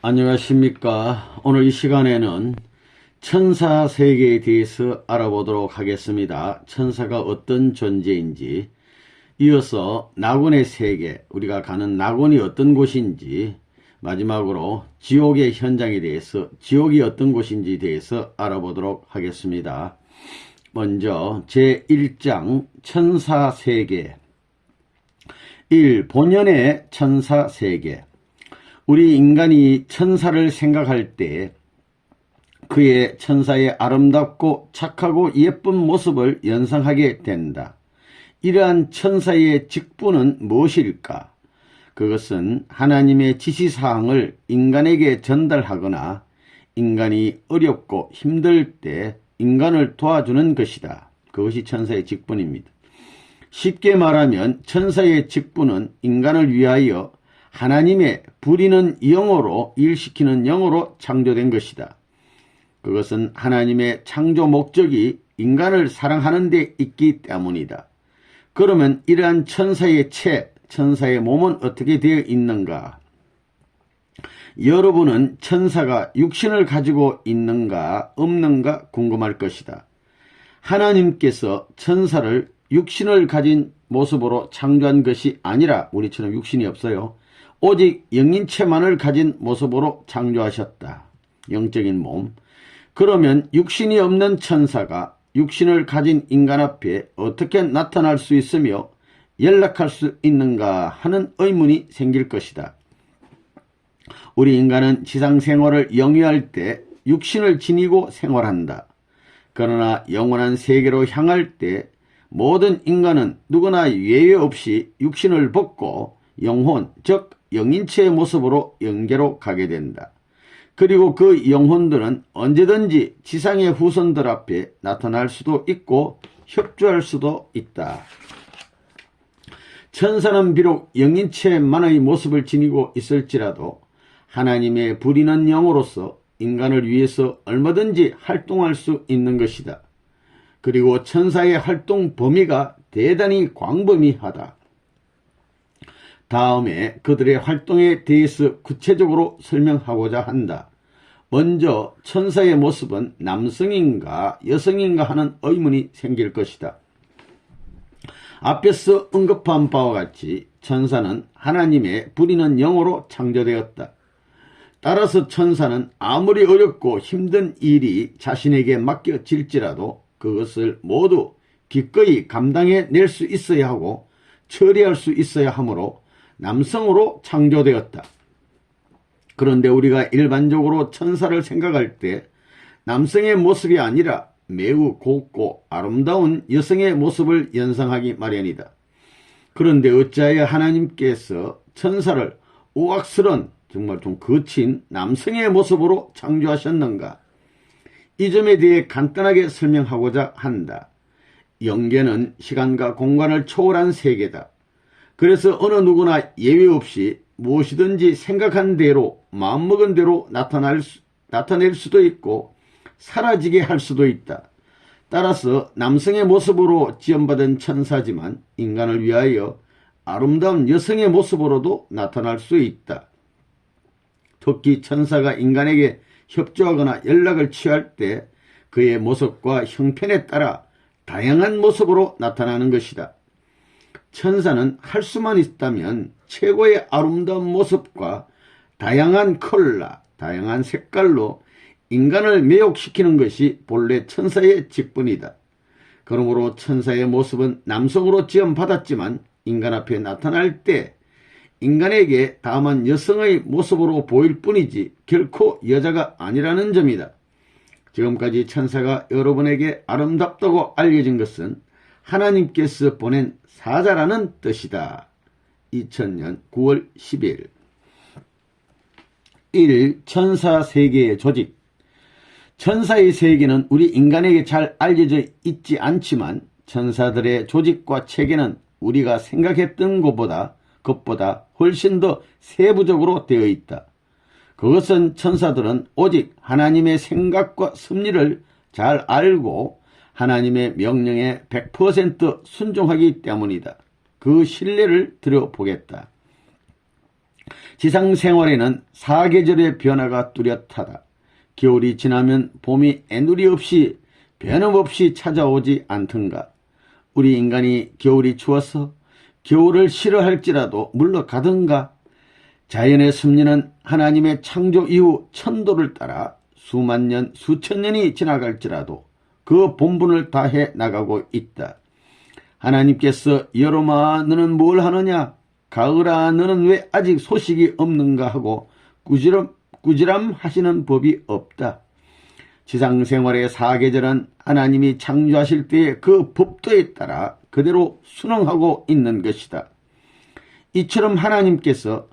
안녕하십니까. 오늘 이 시간에는 천사 세계에 대해서 알아보도록 하겠습니다. 천사가 어떤 존재인지, 이어서 낙원의 세계, 우리가 가는 낙원이 어떤 곳인지, 마지막으로 지옥의 현장에 대해서, 지옥이 어떤 곳인지에 대해서 알아보도록 하겠습니다. 먼저 제1장 천사 세계 1. 본연의 천사 세계. 우리 인간이 천사를 생각할 때 그의 천사의 아름답고 착하고 예쁜 모습을 연상하게 된다. 이러한 천사의 직분은 무엇일까? 그것은 하나님의 지시사항을 인간에게 전달하거나 인간이 어렵고 힘들 때 인간을 도와주는 것이다. 그것이 천사의 직분입니다. 쉽게 말하면 천사의 직분은 인간을 위하여 하나님의 부리는 영으로 일시키는 영으로 창조된 것이다. 그것은 하나님의 창조 목적이 인간을 사랑하는 데 있기 때문이다. 그러면 이러한 천사의 천사의 몸은 어떻게 되어 있는가? 여러분은 천사가 육신을 가지고 있는가 없는가 궁금할 것이다. 하나님께서 천사를 육신을 가진 모습으로 창조한 것이 아니라, 우리처럼 육신이 없어요. 오직 영인체만을 가진 모습으로 창조하셨다. 영적인 몸. 그러면 육신이 없는 천사가 육신을 가진 인간 앞에 어떻게 나타날 수 있으며 연락할 수 있는가 하는 의문이 생길 것이다. 우리 인간은 지상생활을 영위할 때 육신을 지니고 생활한다. 그러나 영원한 세계로 향할 때 모든 인간은 누구나 예외 없이 육신을 벗고 영혼, 즉 영인체의 모습으로 영계로 가게 된다. 그리고 그 영혼들은 언제든지 지상의 후손들 앞에 나타날 수도 있고 협조할 수도 있다. 천사는 비록 영인체만의 모습을 지니고 있을지라도 하나님의 부리는 영으로서 인간을 위해서 얼마든지 활동할 수 있는 것이다. 그리고 천사의 활동 범위가 대단히 광범위하다. 다음에 그들의 활동에 대해서 구체적으로 설명하고자 한다. 먼저 천사의 모습은 남성인가 여성인가 하는 의문이 생길 것이다. 앞에서 언급한 바와 같이 천사는 하나님의 부리는 영으로 창조되었다. 따라서 천사는 아무리 어렵고 힘든 일이 자신에게 맡겨질지라도 그것을 모두 기꺼이 감당해낼 수 있어야 하고 처리할 수 있어야 하므로 남성으로 창조되었다. 그런데 우리가 일반적으로 천사를 생각할 때 남성의 모습이 아니라 매우 곱고 아름다운 여성의 모습을 연상하기 마련이다. 그런데 어찌하여 하나님께서 천사를 우악스런, 정말 좀 거친 남성의 모습으로 창조하셨는가? 이 점에 대해 간단하게 설명하고자 한다. 영계는 시간과 공간을 초월한 세계다. 그래서 어느 누구나 예외 없이 무엇이든지 생각한 대로 마음먹은 대로 나타낼 수도 있고 사라지게 할 수도 있다. 따라서 남성의 모습으로 지원받은 천사지만 인간을 위하여 아름다운 여성의 모습으로도 나타날 수 있다. 특히 천사가 인간에게 협조하거나 연락을 취할 때 그의 모습과 형편에 따라 다양한 모습으로 나타나는 것이다. 천사는 할 수만 있다면 최고의 아름다운 모습과 다양한 컬러, 다양한 색깔로 인간을 매혹시키는 것이 본래 천사의 직분이다. 그러므로 천사의 모습은 남성으로 지원받았지만 인간 앞에 나타날 때 인간에게 다만 여성의 모습으로 보일 뿐이지 결코 여자가 아니라는 점이다. 지금까지 천사가 여러분에게 아름답다고 알려진 것은 하나님께서 보낸 사자라는 뜻이다. 2000년 9월 10일 1. 천사 세계의 조직. 천사의 세계는 우리 인간에게 잘 알려져 있지 않지만 천사들의 조직과 체계는 우리가 생각했던 것보다 훨씬 더 세부적으로 되어 있다. 그것은 천사들은 오직 하나님의 생각과 섭리를 잘 알고 하나님의 명령에 100% 순종하기 때문이다. 그 신뢰를 들어보겠다. 지상 생활에는 사계절의 변화가 뚜렷하다. 겨울이 지나면 봄이 애누리 없이 변함없이 찾아오지 않던가. 우리 인간이 겨울이 추워서 겨울을 싫어할지라도 물러가던가. 자연의 섭리는 하나님의 창조 이후 천도를 따라 수만 년, 수천 년이 지나갈지라도 그 본분을 다해 나가고 있다. 하나님께서 여름아 너는 뭘 하느냐, 가을아 너는 왜 아직 소식이 없는가 하고 꾸지람 하시는 법이 없다. 지상생활의 사계절은 하나님이 창조하실 때의 그 법도에 따라 그대로 순응하고 있는 것이다. 이처럼 하나님께서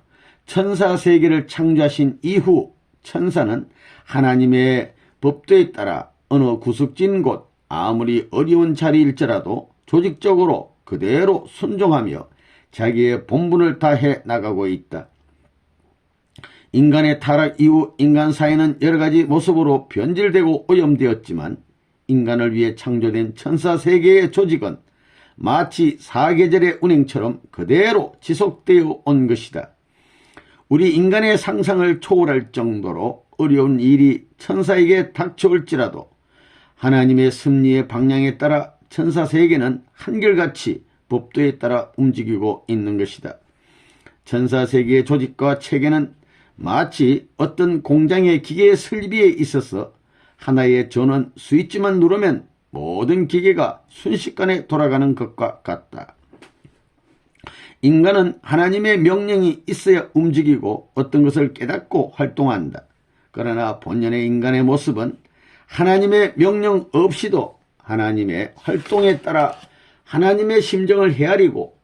천사 세계를 창조하신 이후 천사는 하나님의 법도에 따라 어느 구석진 곳, 아무리 어려운 자리일지라도 조직적으로 그대로 순종하며 자기의 본분을 다해 나가고 있다. 인간의 타락 이후 인간 사회는 여러가지 모습으로 변질되고 오염되었지만 인간을 위해 창조된 천사 세계의 조직은 마치 사계절의 운행처럼 그대로 지속되어 온 것이다. 우리 인간의 상상을 초월할 정도로 어려운 일이 천사에게 닥쳐올지라도 하나님의 섭리의 방향에 따라 천사 세계는 한결같이 법도에 따라 움직이고 있는 것이다. 천사 세계의 조직과 체계는 마치 어떤 공장의 기계의 설비에 있어서 하나의 전원 스위치만 누르면 모든 기계가 순식간에 돌아가는 것과 같다. 인간은 하나님의 명령이 있어야 움직이고 어떤 것을 깨닫고 활동한다. 그러나 본연의 인간의 모습은 하나님의 명령 없이도 하나님의 활동에 따라 하나님의 심정을 헤아리고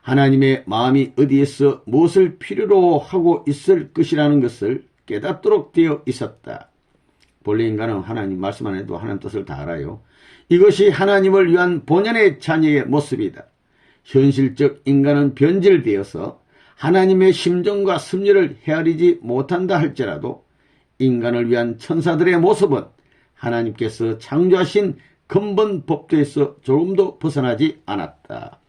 하나님의 마음이 어디에서 무엇을 필요로 하고 있을 것이라는 것을 깨닫도록 되어 있었다. 본래 인간은 하나님 말씀 안 해도 하나님 뜻을 다 알아요. 이것이 하나님을 위한 본연의 자녀의 모습이다. 현실적 인간은 변질되어서 하나님의 심정과 섭리를 헤아리지 못한다 할지라도 인간을 위한 천사들의 모습은 하나님께서 창조하신 근본 법도에서 조금도 벗어나지 않았다.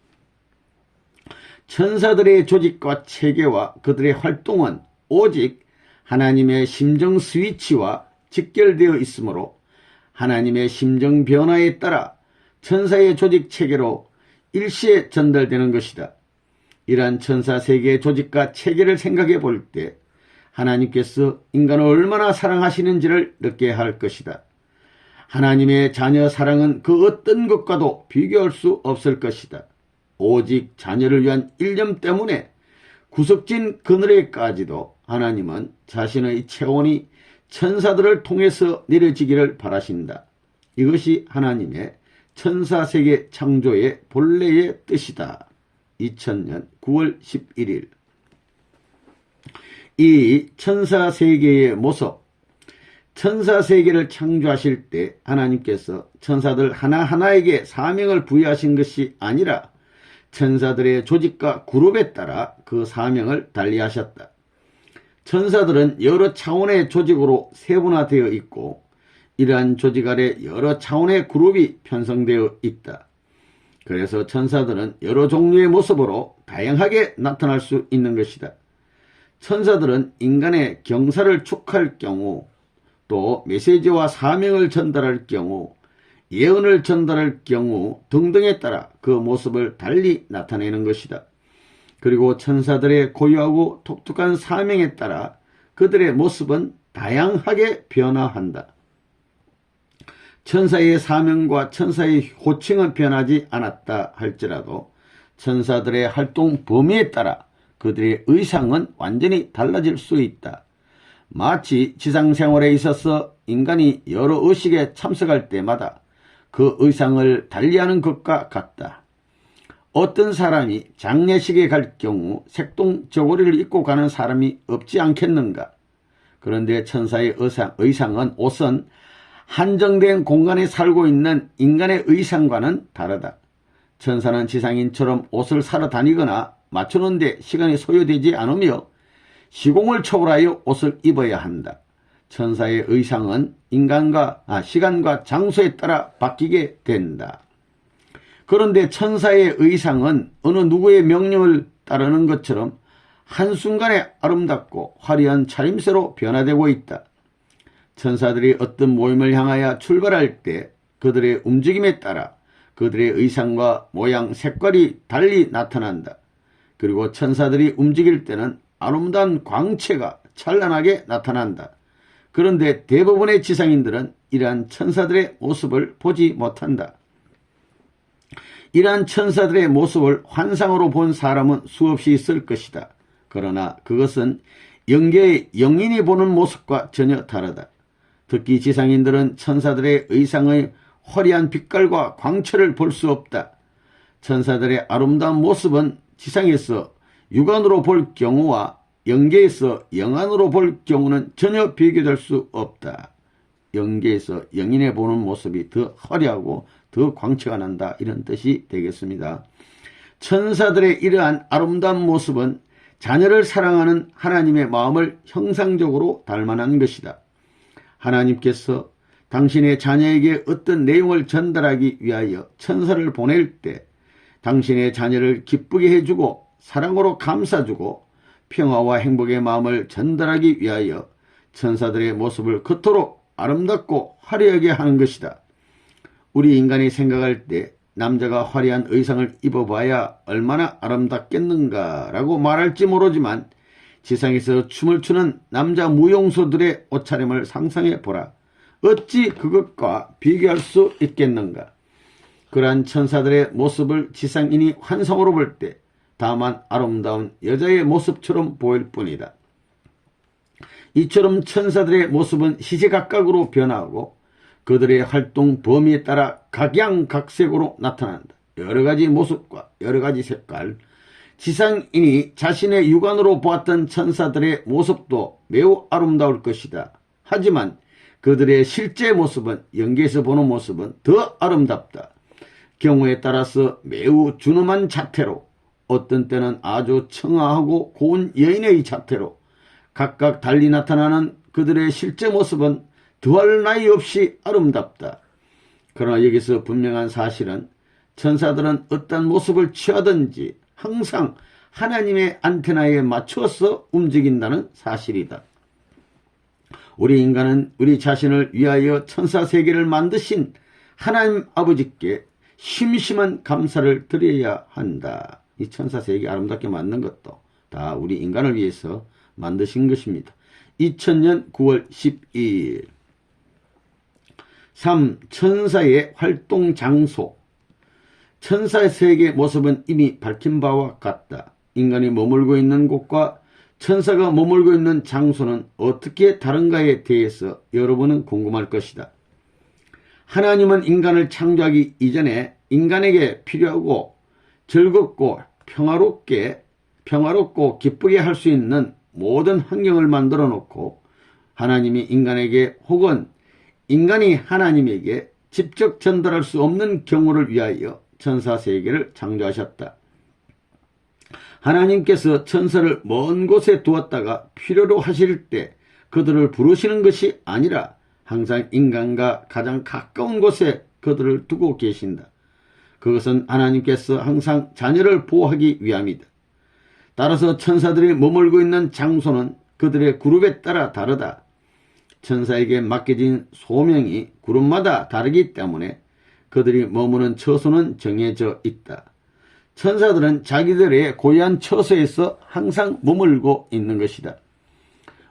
천사들의 조직과 체계와 그들의 활동은 오직 하나님의 심정 스위치와 직결되어 있으므로 하나님의 심정 변화에 따라 천사의 조직 체계로 일시에 전달되는 것이다. 이러한 천사 세계의 조직과 체계를 생각해 볼 때 하나님께서 인간을 얼마나 사랑하시는지를 느끼게 할 것이다. 하나님의 자녀 사랑은 그 어떤 것과도 비교할 수 없을 것이다. 오직 자녀를 위한 일념 때문에 구석진 그늘에까지도 하나님은 자신의 체온이 천사들을 통해서 내려지기를 바라신다. 이것이 하나님의 천사세계 창조의 본래의 뜻이다. 2000년 9월 11일. 이 천사세계의 모습, 천사세계를 창조하실 때 하나님께서 천사들 하나하나에게 사명을 부여하신 것이 아니라 천사들의 조직과 그룹에 따라 그 사명을 달리하셨다. 천사들은 여러 차원의 조직으로 세분화되어 있고 이러한 조직 아래 여러 차원의 그룹이 편성되어 있다. 그래서 천사들은 여러 종류의 모습으로 다양하게 나타날 수 있는 것이다. 천사들은 인간의 경사를 축할 경우, 또 메시지와 사명을 전달할 경우, 예언을 전달할 경우 등등에 따라 그 모습을 달리 나타내는 것이다. 그리고 천사들의 고유하고 독특한 사명에 따라 그들의 모습은 다양하게 변화한다. 천사의 사명과 천사의 호칭은 변하지 않았다 할지라도 천사들의 활동 범위에 따라 그들의 의상은 완전히 달라질 수 있다. 마치 지상생활에 있어서 인간이 여러 의식에 참석할 때마다 그 의상을 달리하는 것과 같다. 어떤 사람이 장례식에 갈 경우 색동 저고리를 입고 가는 사람이 없지 않겠는가? 그런데 천사의 의상은 옷은 한정된 공간에 살고 있는 인간의 의상과는 다르다. 천사는 지상인처럼 옷을 사러 다니거나 맞추는 데 시간이 소요되지 않으며 시공을 초월하여 옷을 입어야 한다. 천사의 의상은 시간과 장소에 따라 바뀌게 된다. 그런데 천사의 의상은 어느 누구의 명령을 따르는 것처럼 한순간에 아름답고 화려한 차림새로 변화되고 있다. 천사들이 어떤 모임을 향하여 출발할 때 그들의 움직임에 따라 그들의 의상과 모양, 색깔이 달리 나타난다. 그리고 천사들이 움직일 때는 아름다운 광채가 찬란하게 나타난다. 그런데 대부분의 지상인들은 이러한 천사들의 모습을 보지 못한다. 이러한 천사들의 모습을 환상으로 본 사람은 수없이 있을 것이다. 그러나 그것은 영계의 영인이 보는 모습과 전혀 다르다. 특히 지상인들은 천사들의 의상의 화려한 빛깔과 광채를 볼 수 없다. 천사들의 아름다운 모습은 지상에서 육안으로 볼 경우와 영계에서 영안으로 볼 경우는 전혀 비교될 수 없다. 영계에서 영인의 보는 모습이 더 화려하고 더 광채가 난다, 이런 뜻이 되겠습니다. 천사들의 이러한 아름다운 모습은 자녀를 사랑하는 하나님의 마음을 형상적으로 닮아난 것이다. 하나님께서 당신의 자녀에게 어떤 내용을 전달하기 위하여 천사를 보낼 때 당신의 자녀를 기쁘게 해주고 사랑으로 감싸주고 평화와 행복의 마음을 전달하기 위하여 천사들의 모습을 그토록 아름답고 화려하게 하는 것이다. 우리 인간이 생각할 때 남자가 화려한 의상을 입어봐야 얼마나 아름답겠는가라고 말할지 모르지만 지상에서 춤을 추는 남자 무용소들의 옷차림을 상상해 보라. 어찌 그것과 비교할 수 있겠는가. 그러한 천사들의 모습을 지상인이 환상으로 볼 때 다만 아름다운 여자의 모습처럼 보일 뿐이다. 이처럼 천사들의 모습은 시시각각으로 변화하고 그들의 활동 범위에 따라 각양각색으로 나타난다. 여러가지 모습과 여러가지 색깔. 지상인이 자신의 육안으로 보았던 천사들의 모습도 매우 아름다울 것이다. 하지만 그들의 실제 모습은, 영계에서 보는 모습은 더 아름답다. 경우에 따라서 매우 준엄한 자태로, 어떤 때는 아주 청아하고 고운 여인의 자태로 각각 달리 나타나는 그들의 실제 모습은 더할 나위 없이 아름답다. 그러나 여기서 분명한 사실은 천사들은 어떤 모습을 취하든지 항상 하나님의 안테나에 맞추어서 움직인다는 사실이다. 우리 인간은 우리 자신을 위하여 천사 세계를 만드신 하나님 아버지께 심심한 감사를 드려야 한다. 이 천사 세계 아름답게 만든 것도 다 우리 인간을 위해서 만드신 것입니다. 2000년 9월 12일 3. 천사의 활동 장소. 천사의 세계 모습은 이미 밝힌 바와 같다. 인간이 머물고 있는 곳과 천사가 머물고 있는 장소는 어떻게 다른가에 대해서 여러분은 궁금할 것이다. 하나님은 인간을 창조하기 이전에 인간에게 필요하고 즐겁고 평화롭고 기쁘게 할 수 있는 모든 환경을 만들어 놓고 하나님이 인간에게 혹은 인간이 하나님에게 직접 전달할 수 없는 경우를 위하여 천사 세계를 창조하셨다. 하나님께서 천사를 먼 곳에 두었다가 필요로 하실 때 그들을 부르시는 것이 아니라 항상 인간과 가장 가까운 곳에 그들을 두고 계신다. 그것은 하나님께서 항상 자녀를 보호하기 위함이다. 따라서 천사들이 머물고 있는 장소는 그들의 그룹에 따라 다르다. 천사에게 맡겨진 소명이 그룹마다 다르기 때문에 그들이 머무는 처소는 정해져 있다. 천사들은 자기들의 고유한 처소에서 항상 머물고 있는 것이다.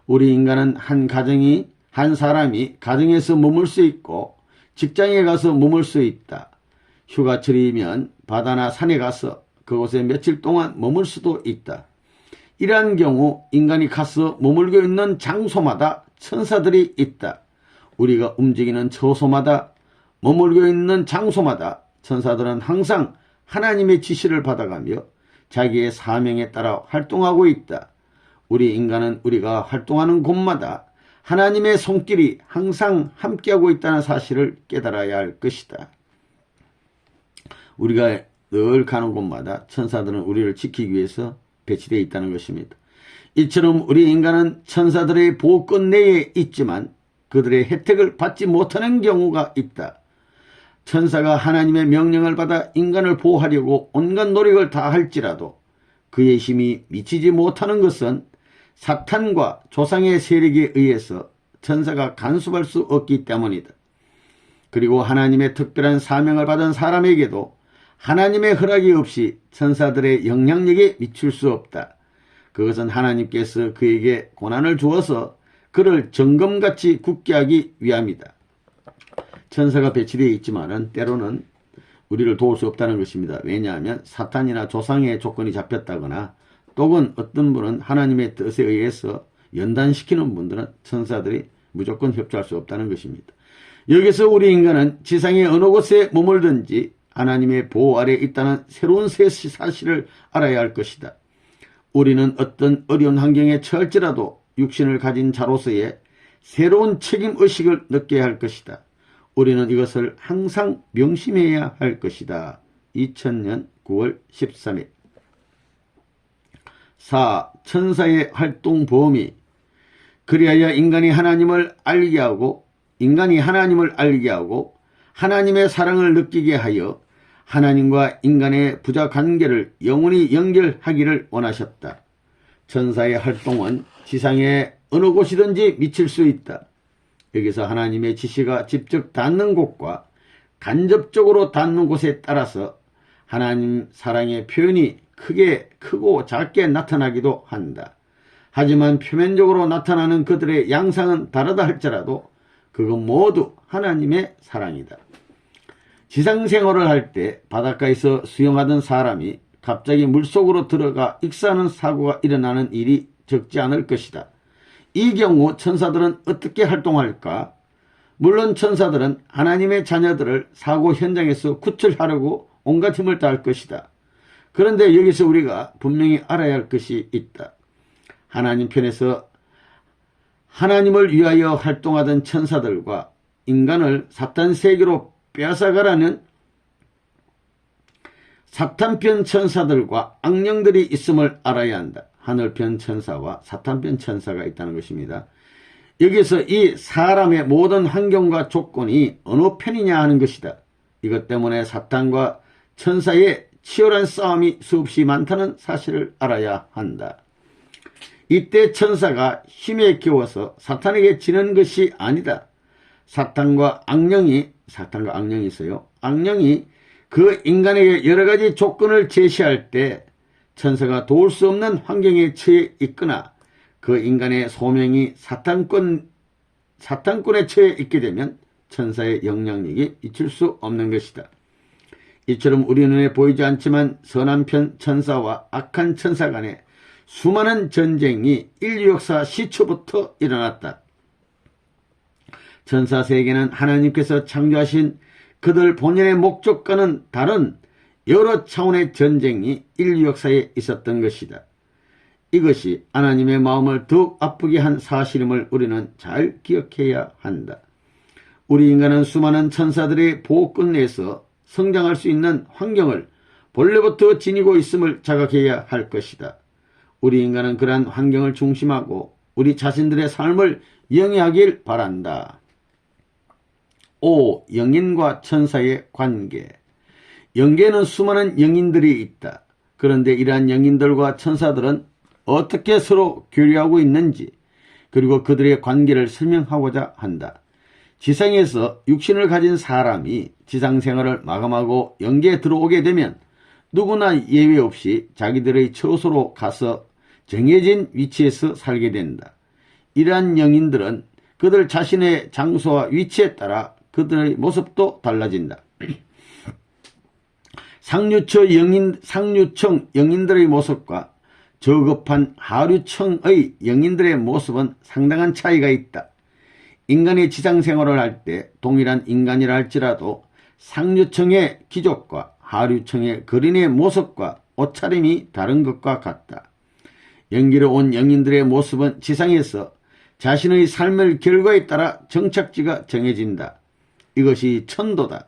우리 인간은 한 사람이 가정에서 머물 수 있고 직장에 가서 머물 수 있다. 휴가철이면 바다나 산에 가서 그곳에 며칠 동안 머물 수도 있다. 이러한 경우 인간이 가서 머물고 있는 장소마다 천사들이 있다. 우리가 움직이는 처소마다 머물고 있는 장소마다 천사들은 항상 하나님의 지시를 받아가며 자기의 사명에 따라 활동하고 있다. 우리 인간은 우리가 활동하는 곳마다 하나님의 손길이 항상 함께하고 있다는 사실을 깨달아야 할 것이다. 우리가 늘 가는 곳마다 천사들은 우리를 지키기 위해서 배치되어 있다는 것입니다. 이처럼 우리 인간은 천사들의 보호권 내에 있지만 그들의 혜택을 받지 못하는 경우가 있다. 천사가 하나님의 명령을 받아 인간을 보호하려고 온갖 노력을 다할지라도 그의 힘이 미치지 못하는 것은 사탄과 조상의 세력에 의해서 천사가 간섭할 수 없기 때문이다. 그리고 하나님의 특별한 사명을 받은 사람에게도 하나님의 허락이 없이 천사들의 영향력에 미칠 수 없다. 그것은 하나님께서 그에게 고난을 주어서 그를 정금같이 굳게 하기 위함이다. 천사가 배치되어 있지만은 때로는 우리를 도울 수 없다는 것입니다. 왜냐하면 사탄이나 조상의 조건이 잡혔다거나 또는 어떤 분은 하나님의 뜻에 의해서 연단시키는 분들은 천사들이 무조건 협조할 수 없다는 것입니다. 여기서 우리 인간은 지상의 어느 곳에 머물든지 하나님의 보호 아래에 있다는 새로운 사실을 알아야 할 것이다. 우리는 어떤 어려운 환경에 처할지라도 육신을 가진 자로서의 새로운 책임의식을 느껴야 할 것이다. 우리는 이것을 항상 명심해야 할 것이다. 2000년 9월 13일 4. 천사의 활동 범위. 그리하여 인간이 하나님을 알게 하고 하나님의 사랑을 느끼게 하여 하나님과 인간의 부자 관계를 영원히 연결하기를 원하셨다. 천사의 활동은 지상의 어느 곳이든지 미칠 수 있다. 여기서 하나님의 지시가 직접 닿는 곳과 간접적으로 닿는 곳에 따라서 하나님 사랑의 표현이 크고 작게 나타나기도 한다. 하지만 표면적으로 나타나는 그들의 양상은 다르다 할지라도 그건 모두 하나님의 사랑이다. 지상생활을 할 때 바닷가에서 수영하던 사람이 갑자기 물속으로 들어가 익사하는 사고가 일어나는 일이 적지 않을 것이다. 이 경우 천사들은 어떻게 활동할까? 물론 천사들은 하나님의 자녀들을 사고 현장에서 구출하려고 온갖 힘을 다할 것이다. 그런데 여기서 우리가 분명히 알아야 할 것이 있다. 하나님 편에서 하나님을 위하여 활동하던 천사들과 인간을 사탄 세계로 빼앗아가라는 사탄편 천사들과 악령들이 있음을 알아야 한다. 하늘편 천사와 사탄편 천사가 있다는 것입니다. 여기서 이 사람의 모든 환경과 조건이 어느 편이냐 하는 것이다. 이것 때문에 사탄과 천사의 치열한 싸움이 수없이 많다는 사실을 알아야 한다. 이때 천사가 힘에 겨워서 사탄에게 지는 것이 아니다. 사탄과 악령이 있어요. 악령이 그 인간에게 여러 가지 조건을 제시할 때 천사가 도울 수 없는 환경에 처해 있거나 그 인간의 소명이 사탄권에 처해 있게 되면 천사의 영향력이 미칠 수 없는 것이다. 이처럼 우리 눈에 보이지 않지만 선한 편 천사와 악한 천사 간에 수많은 전쟁이 인류 역사 시초부터 일어났다. 천사 세계는 하나님께서 창조하신 그들 본연의 목적과는 다른 여러 차원의 전쟁이 인류 역사에 있었던 것이다. 이것이 하나님의 마음을 더욱 아프게 한 사실임을 우리는 잘 기억해야 한다. 우리 인간은 수많은 천사들의 보호권 내에서 성장할 수 있는 환경을 본래부터 지니고 있음을 자각해야 할 것이다. 우리 인간은 그러한 환경을 중심하고 우리 자신들의 삶을 영위하길 바란다. 5. 영인과 천사의 관계. 영계에는 수많은 영인들이 있다. 그런데 이러한 영인들과 천사들은 어떻게 서로 교류하고 있는지 그리고 그들의 관계를 설명하고자 한다. 지상에서 육신을 가진 사람이 지상생활을 마감하고 영계에 들어오게 되면 누구나 예외 없이 자기들의 처소로 가서 정해진 위치에서 살게 된다. 이러한 영인들은 그들 자신의 장소와 위치에 따라 그들의 모습도 달라진다. 상류청 영인들의 모습과 저급한 하류청의 영인들의 모습은 상당한 차이가 있다. 인간이 지상생활을 할 때 동일한 인간이라 할지라도 상류청의 귀족과 하류청의 거린의 모습과 옷차림이 다른 것과 같다. 영계로 온 영인들의 모습은 지상에서 자신의 삶의 결과에 따라 정착지가 정해진다. 이것이 천도다.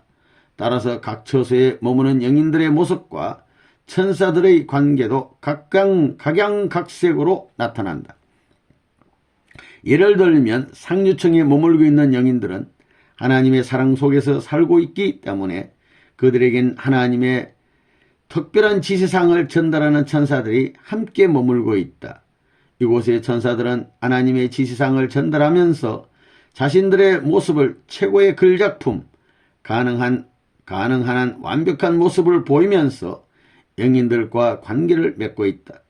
따라서 각 처소에 머무는 영인들의 모습과 천사들의 관계도 각양각색으로 나타난다. 예를 들면 상류층에 머물고 있는 영인들은 하나님의 사랑 속에서 살고 있기 때문에 그들에겐 하나님의 특별한 지시사항을 전달하는 천사들이 함께 머물고 있다. 이곳의 천사들은 하나님의 지시사항을 전달하면서 자신들의 모습을 최고의 글작품, 가능한 한 완벽한 모습을 보이면서 영인들과 관계를 맺고 있다.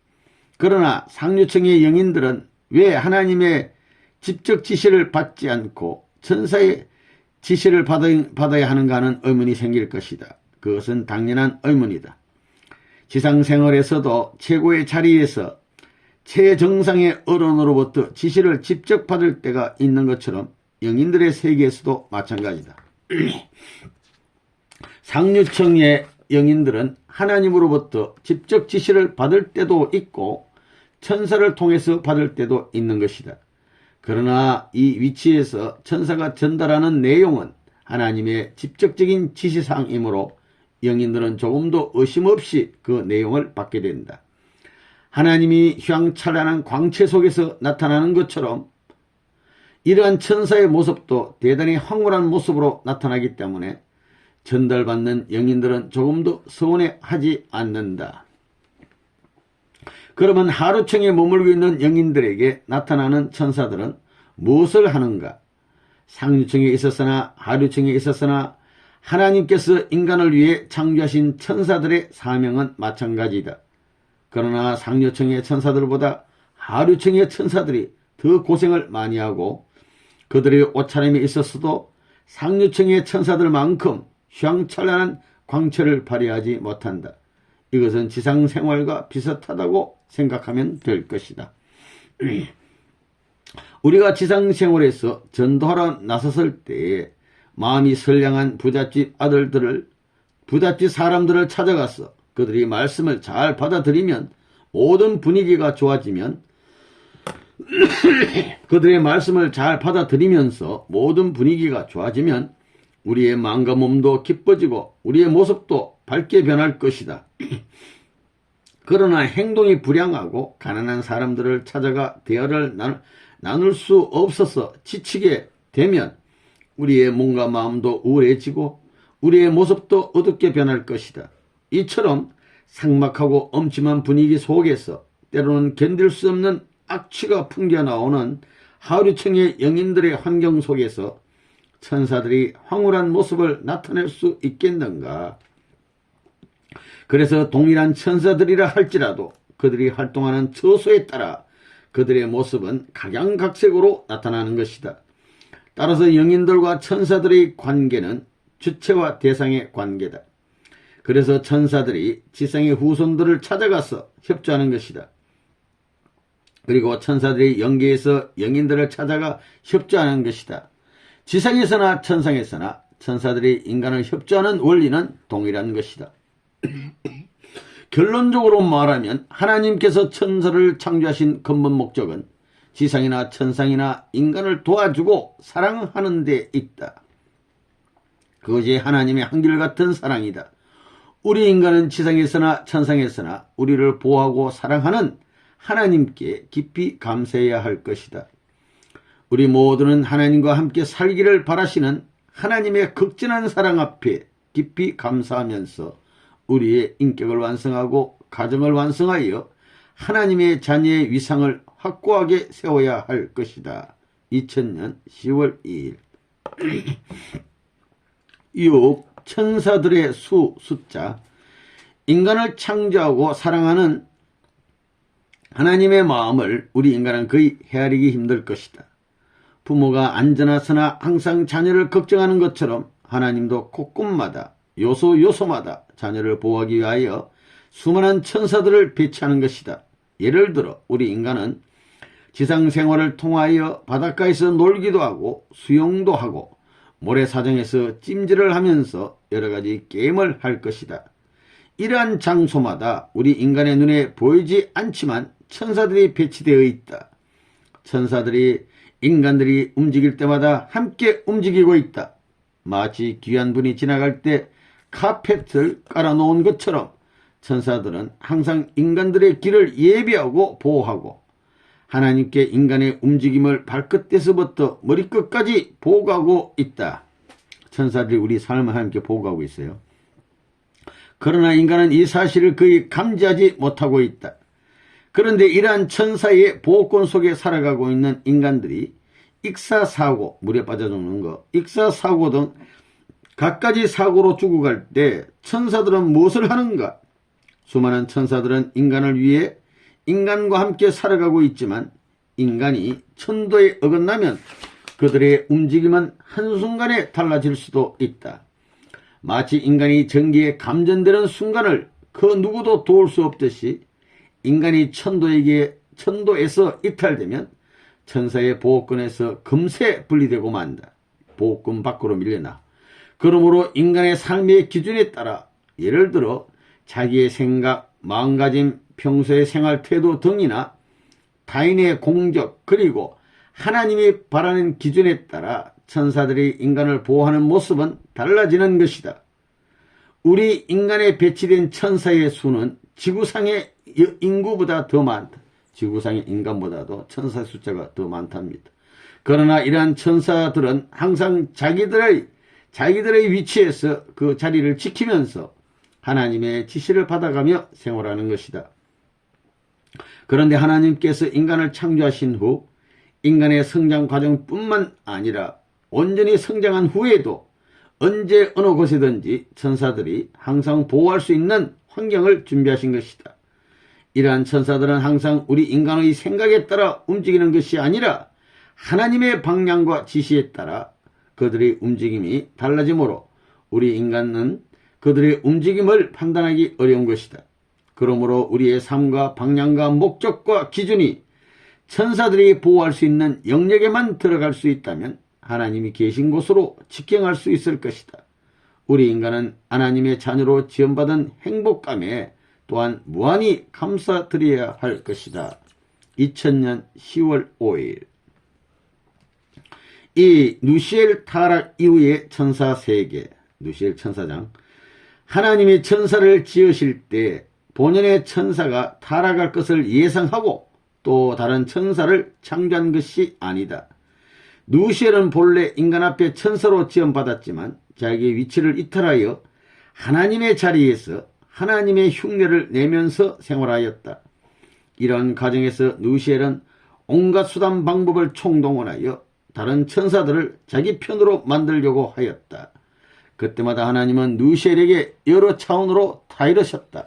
그러나 상류층의 영인들은 왜 하나님의 직접 지시를 받지 않고 천사의 지시를 받아야 하는가 하는 의문이 생길 것이다. 그것은 당연한 의문이다. 지상생활에서도 최고의 자리에서 최정상의 어른으로부터 지시를 직접 받을 때가 있는 것처럼 영인들의 세계에서도 마찬가지다. 상류층의 영인들은 하나님으로부터 직접 지시를 받을 때도 있고 천사를 통해서 받을 때도 있는 것이다. 그러나 이 위치에서 천사가 전달하는 내용은 하나님의 직접적인 지시사항이므로 영인들은 조금도 의심 없이 그 내용을 받게 된다. 하나님이 휘황찬란한 광채 속에서 나타나는 것처럼 이러한 천사의 모습도 대단히 황홀한 모습으로 나타나기 때문에 전달받는 영인들은 조금도 서운해하지 않는다. 그러면 하루층에 머물고 있는 영인들에게 나타나는 천사들은 무엇을 하는가? 상류층에 있었으나 하류층에 있었으나 하나님께서 인간을 위해 창조하신 천사들의 사명은 마찬가지다. 그러나 상류층의 천사들보다 하류층의 천사들이 더 고생을 많이 하고 그들의 옷차림에 있었어도 상류층의 천사들만큼 휘황찬란한 광채를 발휘하지 못한다. 이것은 지상생활과 비슷하다고 생각하면 될 것이다. 우리가 지상생활에서 전도하러 나섰을 때에 마음이 선량한 부잣집 사람들을 찾아가서 그들이 말씀을 잘 받아들이면 모든 분위기가 좋아지면 그들의 말씀을 잘 받아들이면서 모든 분위기가 좋아지면 우리의 마음과 몸도 기뻐지고 우리의 모습도 밝게 변할 것이다. 그러나 행동이 불량하고 가난한 사람들을 찾아가 대화를 나눌 수 없어서 지치게 되면 우리의 몸과 마음도 우울해지고 우리의 모습도 어둡게 변할 것이다. 이처럼 삭막하고 엄침한 분위기 속에서 때로는 견딜 수 없는 악취가 풍겨나오는 하류층의 영인들의 환경 속에서 천사들이 황홀한 모습을 나타낼 수 있겠는가? 그래서 동일한 천사들이라 할지라도 그들이 활동하는 처소에 따라 그들의 모습은 각양각색으로 나타나는 것이다. 따라서 영인들과 천사들의 관계는 주체와 대상의 관계다. 그래서 천사들이 지상의 후손들을 찾아가서 협조하는 것이다. 그리고 천사들이 영계에서 영인들을 찾아가 협조하는 것이다. 지상에서나 천상에서나 천사들이 인간을 협조하는 원리는 동일한 것이다. 결론적으로 말하면 하나님께서 천사를 창조하신 근본 목적은 지상이나 천상이나 인간을 도와주고 사랑하는 데 있다. 그것이 하나님의 한결같은 사랑이다. 우리 인간은 지상에서나 천상에서나 우리를 보호하고 사랑하는 하나님께 깊이 감사해야 할 것이다. 우리 모두는 하나님과 함께 살기를 바라시는 하나님의 극진한 사랑 앞에 깊이 감사하면서 우리의 인격을 완성하고 가정을 완성하여 하나님의 자녀의 위상을 확고하게 세워야 할 것이다. 2000년 10월 2일 6. 천사들의 숫자. 인간을 창조하고 사랑하는 하나님의 마음을 우리 인간은 거의 헤아리기 힘들 것이다. 부모가 안전하서나 항상 자녀를 걱정하는 것처럼 하나님도 곳곳마다 요소마다 자녀를 보호하기 위하여 수많은 천사들을 배치하는 것이다. 예를 들어 우리 인간은 지상생활을 통하여 바닷가에서 놀기도 하고 수영도 하고 모래사장에서 찜질을 하면서 여러가지 게임을 할 것이다. 이러한 장소마다 우리 인간의 눈에 보이지 않지만 천사들이 배치되어 있다. 천사들이 인간들이 움직일 때마다 함께 움직이고 있다. 마치 귀한 분이 지나갈 때 카펫을 깔아놓은 것처럼 천사들은 항상 인간들의 길을 예비하고 보호하고 하나님께 인간의 움직임을 발끝에서부터 머리끝까지 보호하고 있다. 천사들이 우리 삶을 하나님께 보호하고 있어요. 그러나 인간은 이 사실을 거의 감지하지 못하고 있다. 그런데 이러한 천사의 보호권 속에 살아가고 있는 인간들이 익사사고, 물에 빠져 죽는 거, 익사사고 등 갖가지 사고로 죽어갈 때 천사들은 무엇을 하는가? 수많은 천사들은 인간을 위해 인간과 함께 살아가고 있지만 인간이 천도에 어긋나면 그들의 움직임은 한순간에 달라질 수도 있다. 마치 인간이 전기에 감전되는 순간을 그 누구도 도울 수 없듯이 인간이 천도에서 이탈되면 천사의 보호권에서 금세 분리되고 만다. 보호권 밖으로 밀려나. 그러므로 인간의 삶의 기준에 따라 예를 들어 자기의 생각, 마음가짐, 평소의 생활 태도 등이나 타인의 공적 그리고 하나님이 바라는 기준에 따라 천사들이 인간을 보호하는 모습은 달라지는 것이다. 우리 인간에 배치된 천사의 수는 지구상의 인구보다 더 많다. 지구상의 인간보다도 천사 숫자가 더 많답니다. 그러나 이러한 천사들은 항상 자기들의 위치에서 그 자리를 지키면서 하나님의 지시를 받아가며 생활하는 것이다. 그런데 하나님께서 인간을 창조하신 후 인간의 성장 과정뿐만 아니라 온전히 성장한 후에도 언제 어느 곳에든지 천사들이 항상 보호할 수 있는 환경을 준비하신 것이다. 이러한 천사들은 항상 우리 인간의 생각에 따라 움직이는 것이 아니라 하나님의 방향과 지시에 따라 그들의 움직임이 달라지므로 우리 인간은 그들의 움직임을 판단하기 어려운 것이다. 그러므로 우리의 삶과 방향과 목적과 기준이 천사들이 보호할 수 있는 영역에만 들어갈 수 있다면 하나님이 계신 곳으로 직행할 수 있을 것이다. 우리 인간은 하나님의 자녀로 지원받은 행복감에 또한 무한히 감사드려야 할 것이다. 2000년 10월 5일 이 누시엘 타락 이후의 천사 세계, 누시엘 천사장, 하나님이 천사를 지으실 때 본연의 천사가 타락할 것을 예상하고 또 다른 천사를 창조한 것이 아니다. 누시엘은 본래 인간 앞에 천사로 지원받았지만 자기의 위치를 이탈하여 하나님의 자리에서 하나님의 흉내를 내면서 생활하였다. 이런 과정에서 누시엘은 온갖 수단 방법을 총동원하여 다른 천사들을 자기 편으로 만들려고 하였다. 그때마다 하나님은 누시엘에게 여러 차원으로 타이르셨다.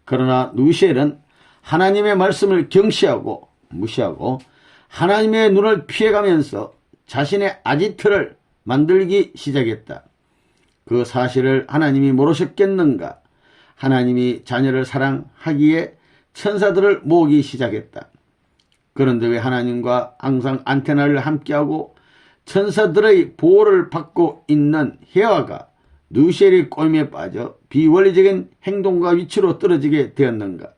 그러나 누시엘은 하나님의 말씀을 경시하고 무시하고 하나님의 눈을 피해가면서 자신의 아지트를 만들기 시작했다. 그 사실을 하나님이 모르셨겠는가? 하나님이 자녀를 사랑하기에 천사들을 모으기 시작했다. 그런데 왜 하나님과 항상 안테나를 함께하고 천사들의 보호를 받고 있는 헤아가 누시엘의 꼬임에 빠져 비원리적인 행동과 위치로 떨어지게 되었는가?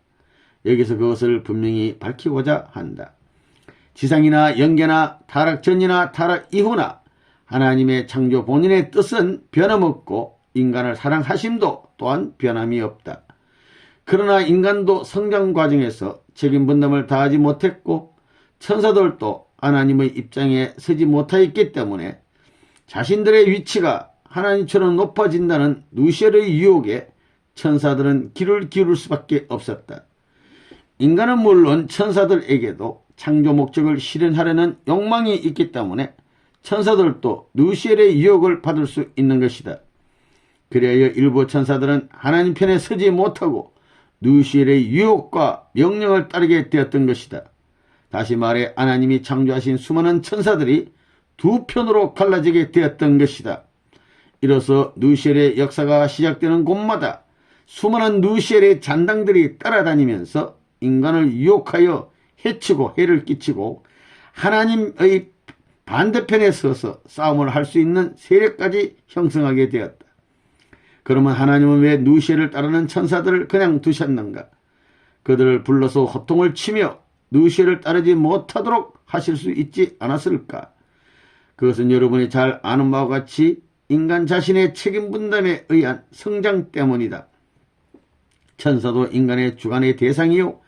여기서 그것을 분명히 밝히고자 한다. 지상이나 영계나 타락 전이나 타락 이후나 하나님의 창조 본인의 뜻은 변함없고 인간을 사랑하심도 또한 변함이 없다. 그러나 인간도 성장 과정에서 책임 분담을 다하지 못했고 천사들도 하나님의 입장에 서지 못하였기 때문에 자신들의 위치가 하나님처럼 높아진다는 누시엘의 유혹에 천사들은 귀를 기울일 수밖에 없었다. 인간은 물론 천사들에게도 창조 목적을 실현하려는 욕망이 있기 때문에 천사들도 누시엘의 유혹을 받을 수 있는 것이다. 그리하여 일부 천사들은 하나님 편에 서지 못하고 누시엘의 유혹과 명령을 따르게 되었던 것이다. 다시 말해 하나님이 창조하신 수많은 천사들이 두 편으로 갈라지게 되었던 것이다. 이로써 누시엘의 역사가 시작되는 곳마다 수많은 누시엘의 잔당들이 따라다니면서 인간을 유혹하여 해치고 해를 끼치고 하나님의 반대편에 서서 싸움을 할 수 있는 세력까지 형성하게 되었다. 그러면 하나님은 왜 누시엘을 따르는 천사들을 그냥 두셨는가? 그들을 불러서 호통을 치며 누시엘을 따르지 못하도록 하실 수 있지 않았을까? 그것은 여러분이 잘 아는 바와 같이 인간 자신의 책임 분담에 의한 성장 때문이다. 천사도 인간의 주관의 대상이요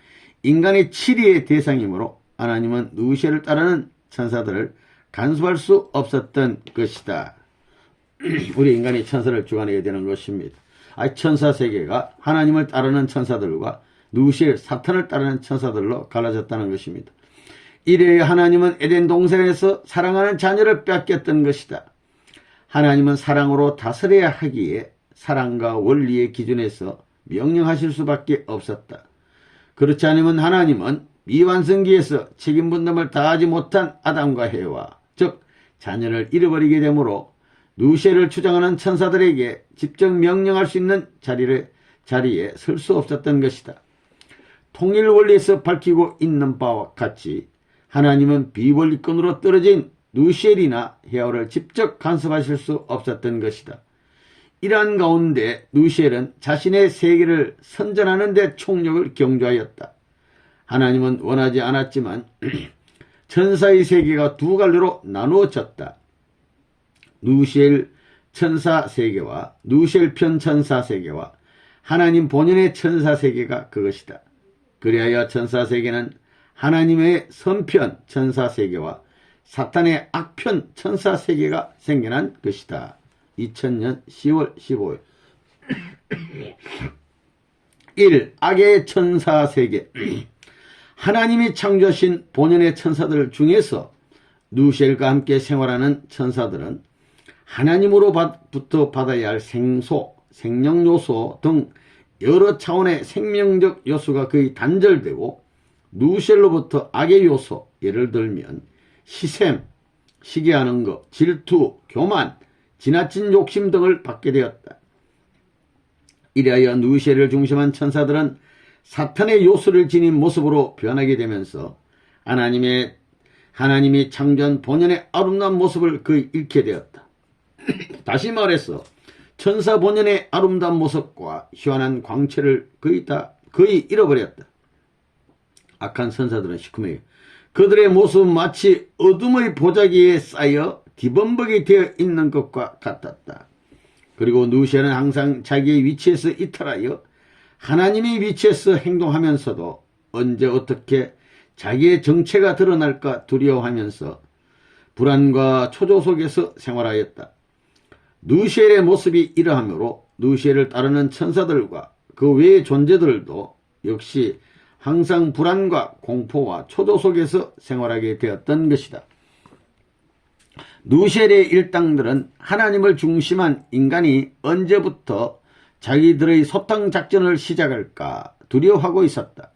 인간의 치리의 대상이므로 하나님은 누시엘을 따르는 천사들을 간섭할 수 없었던 것이다. 우리 인간이 천사를 주관해야 되는 것입니다. 천사 세계가 하나님을 따르는 천사들과 누시엘 사탄을 따르는 천사들로 갈라졌다는 것입니다. 이래야 하나님은 에덴 동산에서 사랑하는 자녀를 뺏겼던 것이다. 하나님은 사랑으로 다스려야 하기에 사랑과 원리의 기준에서 명령하실 수밖에 없었다. 그렇지 않으면 하나님은 미완성기에서 책임 분담을 다하지 못한 아담과 해와, 즉 자녀를 잃어버리게 되므로 누시엘을 추장하는 천사들에게 직접 명령할 수 있는 자리에 설 수 없었던 것이다. 통일 원리에서 밝히고 있는 바와 같이 하나님은 비원리권으로 떨어진 누시엘이나 헤아를 직접 간섭하실 수 없었던 것이다. 이러한 가운데 누시엘은 자신의 세계를 선전하는 데 총력을 경주하였다. 하나님은 원하지 않았지만 천사의 세계가 두 갈래로 나누어졌다. 누시엘 천사 세계와 누시엘 편 천사 세계와 하나님 본연의 천사 세계가 그것이다. 그리하여 천사 세계는 하나님의 선편 천사 세계와 사탄의 악편 천사 세계가 생겨난 것이다. 2000년 10월 15일 1. 악의 천사 세계. 하나님이 창조하신 본연의 천사들 중에서 누시엘과 함께 생활하는 천사들은 하나님으로부터 받아야 할 생소, 생명요소 등 여러 차원의 생명적 요소가 거의 단절되고 누시엘로부터 악의 요소, 예를 들면 시샘, 시기하는 것, 질투, 교만, 지나친 욕심 등을 받게 되었다. 이래하여 누시엘을 중심한 천사들은 사탄의 요소를 지닌 모습으로 변하게 되면서 하나님이 창조한 본연의 아름다운 모습을 거의 잃게 되었다. 다시 말해서 천사 본연의 아름다운 모습과 희한한 광채를 거의 잃어버렸다. 악한 천사들은 시커매요. 그들의 모습은 마치 어둠의 보자기에 쌓여 뒤범벅이 되어 있는 것과 같았다. 그리고 누시엘은 항상 자기의 위치에서 이탈하여 하나님의 위치에서 행동하면서도 언제 어떻게 자기의 정체가 드러날까 두려워하면서 불안과 초조 속에서 생활하였다. 누시엘의 모습이 이러하므로 누시엘을 따르는 천사들과 그 외의 존재들도 역시 항상 불안과 공포와 초조 속에서 생활하게 되었던 것이다. 누시엘의 일당들은 하나님을 중심한 인간이 언제부터 자기들의 소탕 작전을 시작할까 두려워하고 있었다.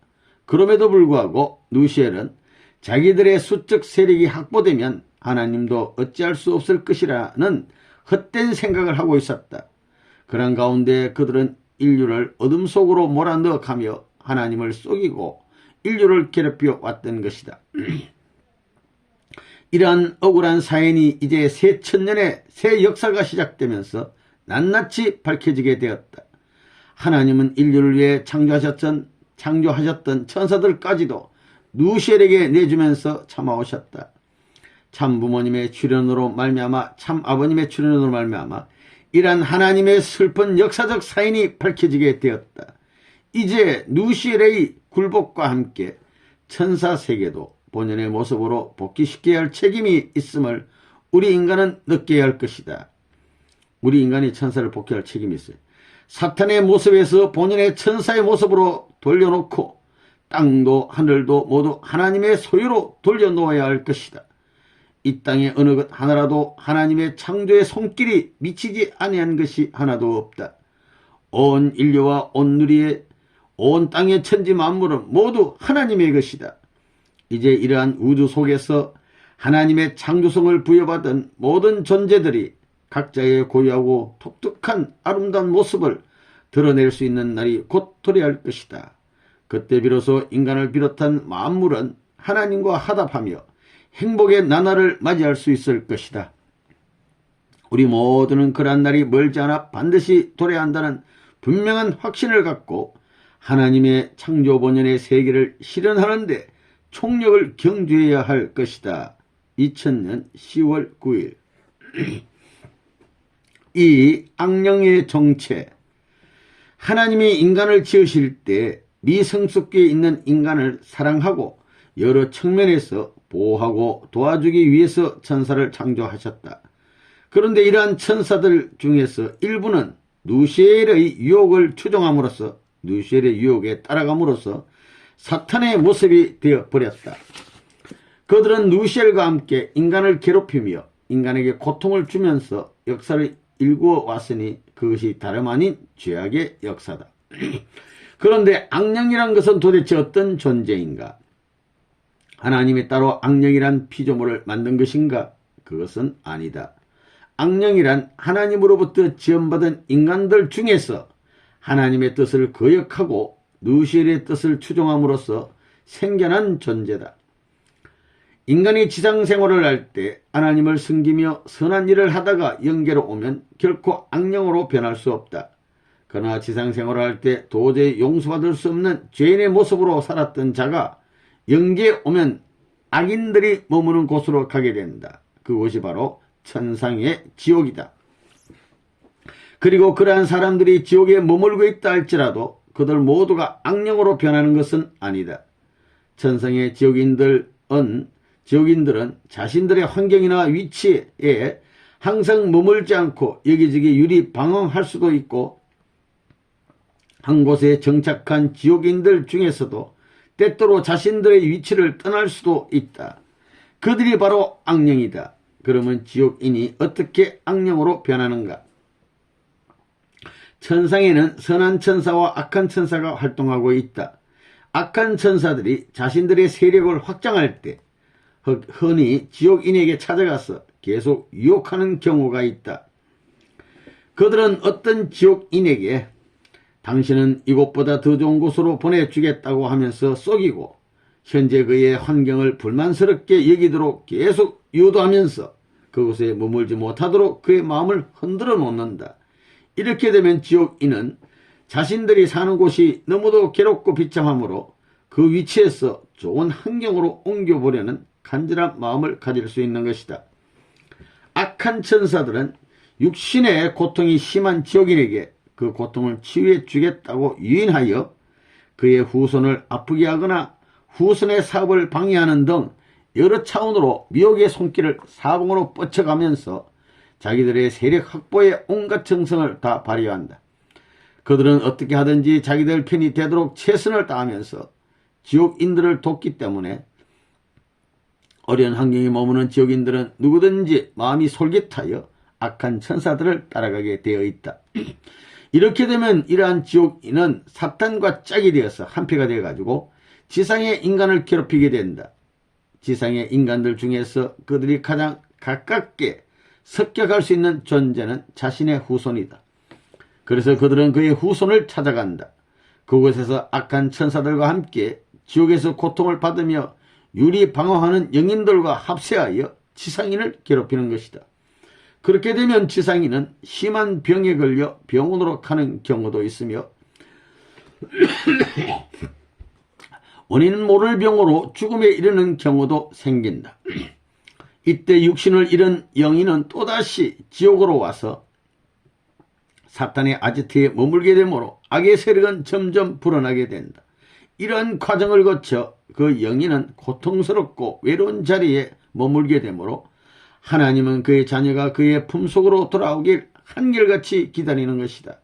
그럼에도 불구하고 누시엘은 자기들의 수적 세력이 확보되면 하나님도 어찌할 수 없을 것이라는 헛된 생각을 하고 있었다. 그런 가운데 그들은 인류를 어둠 속으로 몰아넣어가며 하나님을 속이고 인류를 괴롭혀 왔던 것이다. 이러한 억울한 사연이 이제 새 천년의 새 역사가 시작되면서 낱낱이 밝혀지게 되었다. 하나님은 인류를 위해 창조하셨던 천사들까지도 누시엘에게 내주면서 참아오셨다. 참 부모님의 출현으로 말미암아 참 아버님의 출현으로 말미암아 이러한 하나님의 슬픈 역사적 사인이 밝혀지게 되었다. 이제 누시엘의 굴복과 함께 천사 세계도 본연의 모습으로 복귀시켜야 할 책임이 있음을 우리 인간은 느껴야 할 것이다. 우리 인간이 천사를 복귀할 책임이 있어요. 사탄의 모습에서 본연의 천사의 모습으로 돌려놓고 땅도 하늘도 모두 하나님의 소유로 돌려놓아야 할 것이다. 이 땅의 어느 것 하나라도 하나님의 창조의 손길이 미치지 아니한 것이 하나도 없다. 온 인류와 온 누리의 온 땅의 천지 만물은 모두 하나님의 것이다. 이제 이러한 우주 속에서 하나님의 창조성을 부여받은 모든 존재들이 각자의 고유하고 독특한 아름다운 모습을 드러낼 수 있는 날이 곧 도래할 것이다. 그때 비로소 인간을 비롯한 만물은 하나님과 화답하며 행복의 나날을 맞이할 수 있을 것이다. 우리 모두는 그러한 날이 멀지 않아 반드시 도래야 한다는 분명한 확신을 갖고 하나님의 창조 본연의 세계를 실현하는 데 총력을 경주해야 할 것이다. 2000년 10월 9일 이 악령의 정체. 하나님이 인간을 지으실 때 미성숙기에 있는 인간을 사랑하고 여러 측면에서 보호하고 도와주기 위해서 천사를 창조하셨다. 그런데 이러한 천사들 중에서 일부는 누시엘의 유혹을 추종함으로써 누시엘의 유혹에 따라감으로써 사탄의 모습이 되어버렸다. 그들은 누시엘과 함께 인간을 괴롭히며 인간에게 고통을 주면서 역사를 일구어 왔으니 그것이 다름 아닌 죄악의 역사다. 그런데 악령이란 것은 도대체 어떤 존재인가? 하나님이 따로 악령이란 피조물을 만든 것인가? 그것은 아니다. 악령이란 하나님으로부터 지원받은 인간들 중에서 하나님의 뜻을 거역하고 누시엘의 뜻을 추종함으로써 생겨난 존재다. 인간이 지상생활을 할 때 하나님을 섬기며 선한 일을 하다가 영계로 오면 결코 악령으로 변할 수 없다. 그러나 지상생활을 할 때 도저히 용서받을 수 없는 죄인의 모습으로 살았던 자가 영계에 오면 악인들이 머무는 곳으로 가게 된다. 그곳이 바로 천상의 지옥이다. 그리고 그러한 사람들이 지옥에 머물고 있다 할지라도 그들 모두가 악령으로 변하는 것은 아니다. 천상의 지옥인들은 자신들의 환경이나 위치에 항상 머물지 않고 여기저기 유리방황할 수도 있고 한 곳에 정착한 지옥인들 중에서도 때때로 자신들의 위치를 떠날 수도 있다. 그들이 바로 악령이다. 그러면 지옥인이 어떻게 악령으로 변하는가? 천상에는 선한 천사와 악한 천사가 활동하고 있다. 악한 천사들이 자신들의 세력을 확장할 때 흔히 지옥인에게 찾아가서 계속 유혹하는 경우가 있다. 그들은 어떤 지옥인에게 당신은 이곳보다 더 좋은 곳으로 보내주겠다고 하면서 속이고 현재 그의 환경을 불만스럽게 여기도록 계속 유도하면서 그곳에 머물지 못하도록 그의 마음을 흔들어 놓는다. 이렇게 되면 지옥인은 자신들이 사는 곳이 너무도 괴롭고 비참하므로 그 위치에서 좋은 환경으로 옮겨보려는 간절한 마음을 가질 수 있는 것이다. 악한 천사들은 육신의 고통이 심한 지옥인에게 그 고통을 치유해 주겠다고 유인하여 그의 후손을 아프게 하거나 후손의 사업을 방해하는 등 여러 차원으로 미혹의 손길을 사방으로 뻗쳐가면서 자기들의 세력 확보에 온갖 정성을 다 발휘한다. 그들은 어떻게 하든지 자기들 편이 되도록 최선을 다하면서 지옥인들을 돕기 때문에 어려운 환경에 머무는 지옥인들은 누구든지 마음이 솔깃하여 악한 천사들을 따라가게 되어 있다. 이렇게 되면 이러한 지옥인은 사탄과 짝이 되어서 한패가 되어가지고 지상의 인간을 괴롭히게 된다. 지상의 인간들 중에서 그들이 가장 가깝게 습격할 수 있는 존재는 자신의 후손이다. 그래서 그들은 그의 후손을 찾아간다. 그곳에서 악한 천사들과 함께 지옥에서 고통을 받으며 유리방황하는 영인들과 합세하여 지상인을 괴롭히는 것이다. 그렇게 되면 지상인은 심한 병에 걸려 병원으로 가는 경우도 있으며 원인 모를 병으로 죽음에 이르는 경우도 생긴다. 이때 육신을 잃은 영인은 또다시 지옥으로 와서 사탄의 아지트에 머물게 되므로 악의 세력은 점점 불어나게 된다. 이러한 과정을 거쳐 그 영인은 고통스럽고 외로운 자리에 머물게 되므로 하나님은 그의 자녀가 그의 품속으로 돌아오길 한결같이 기다리는 것이다.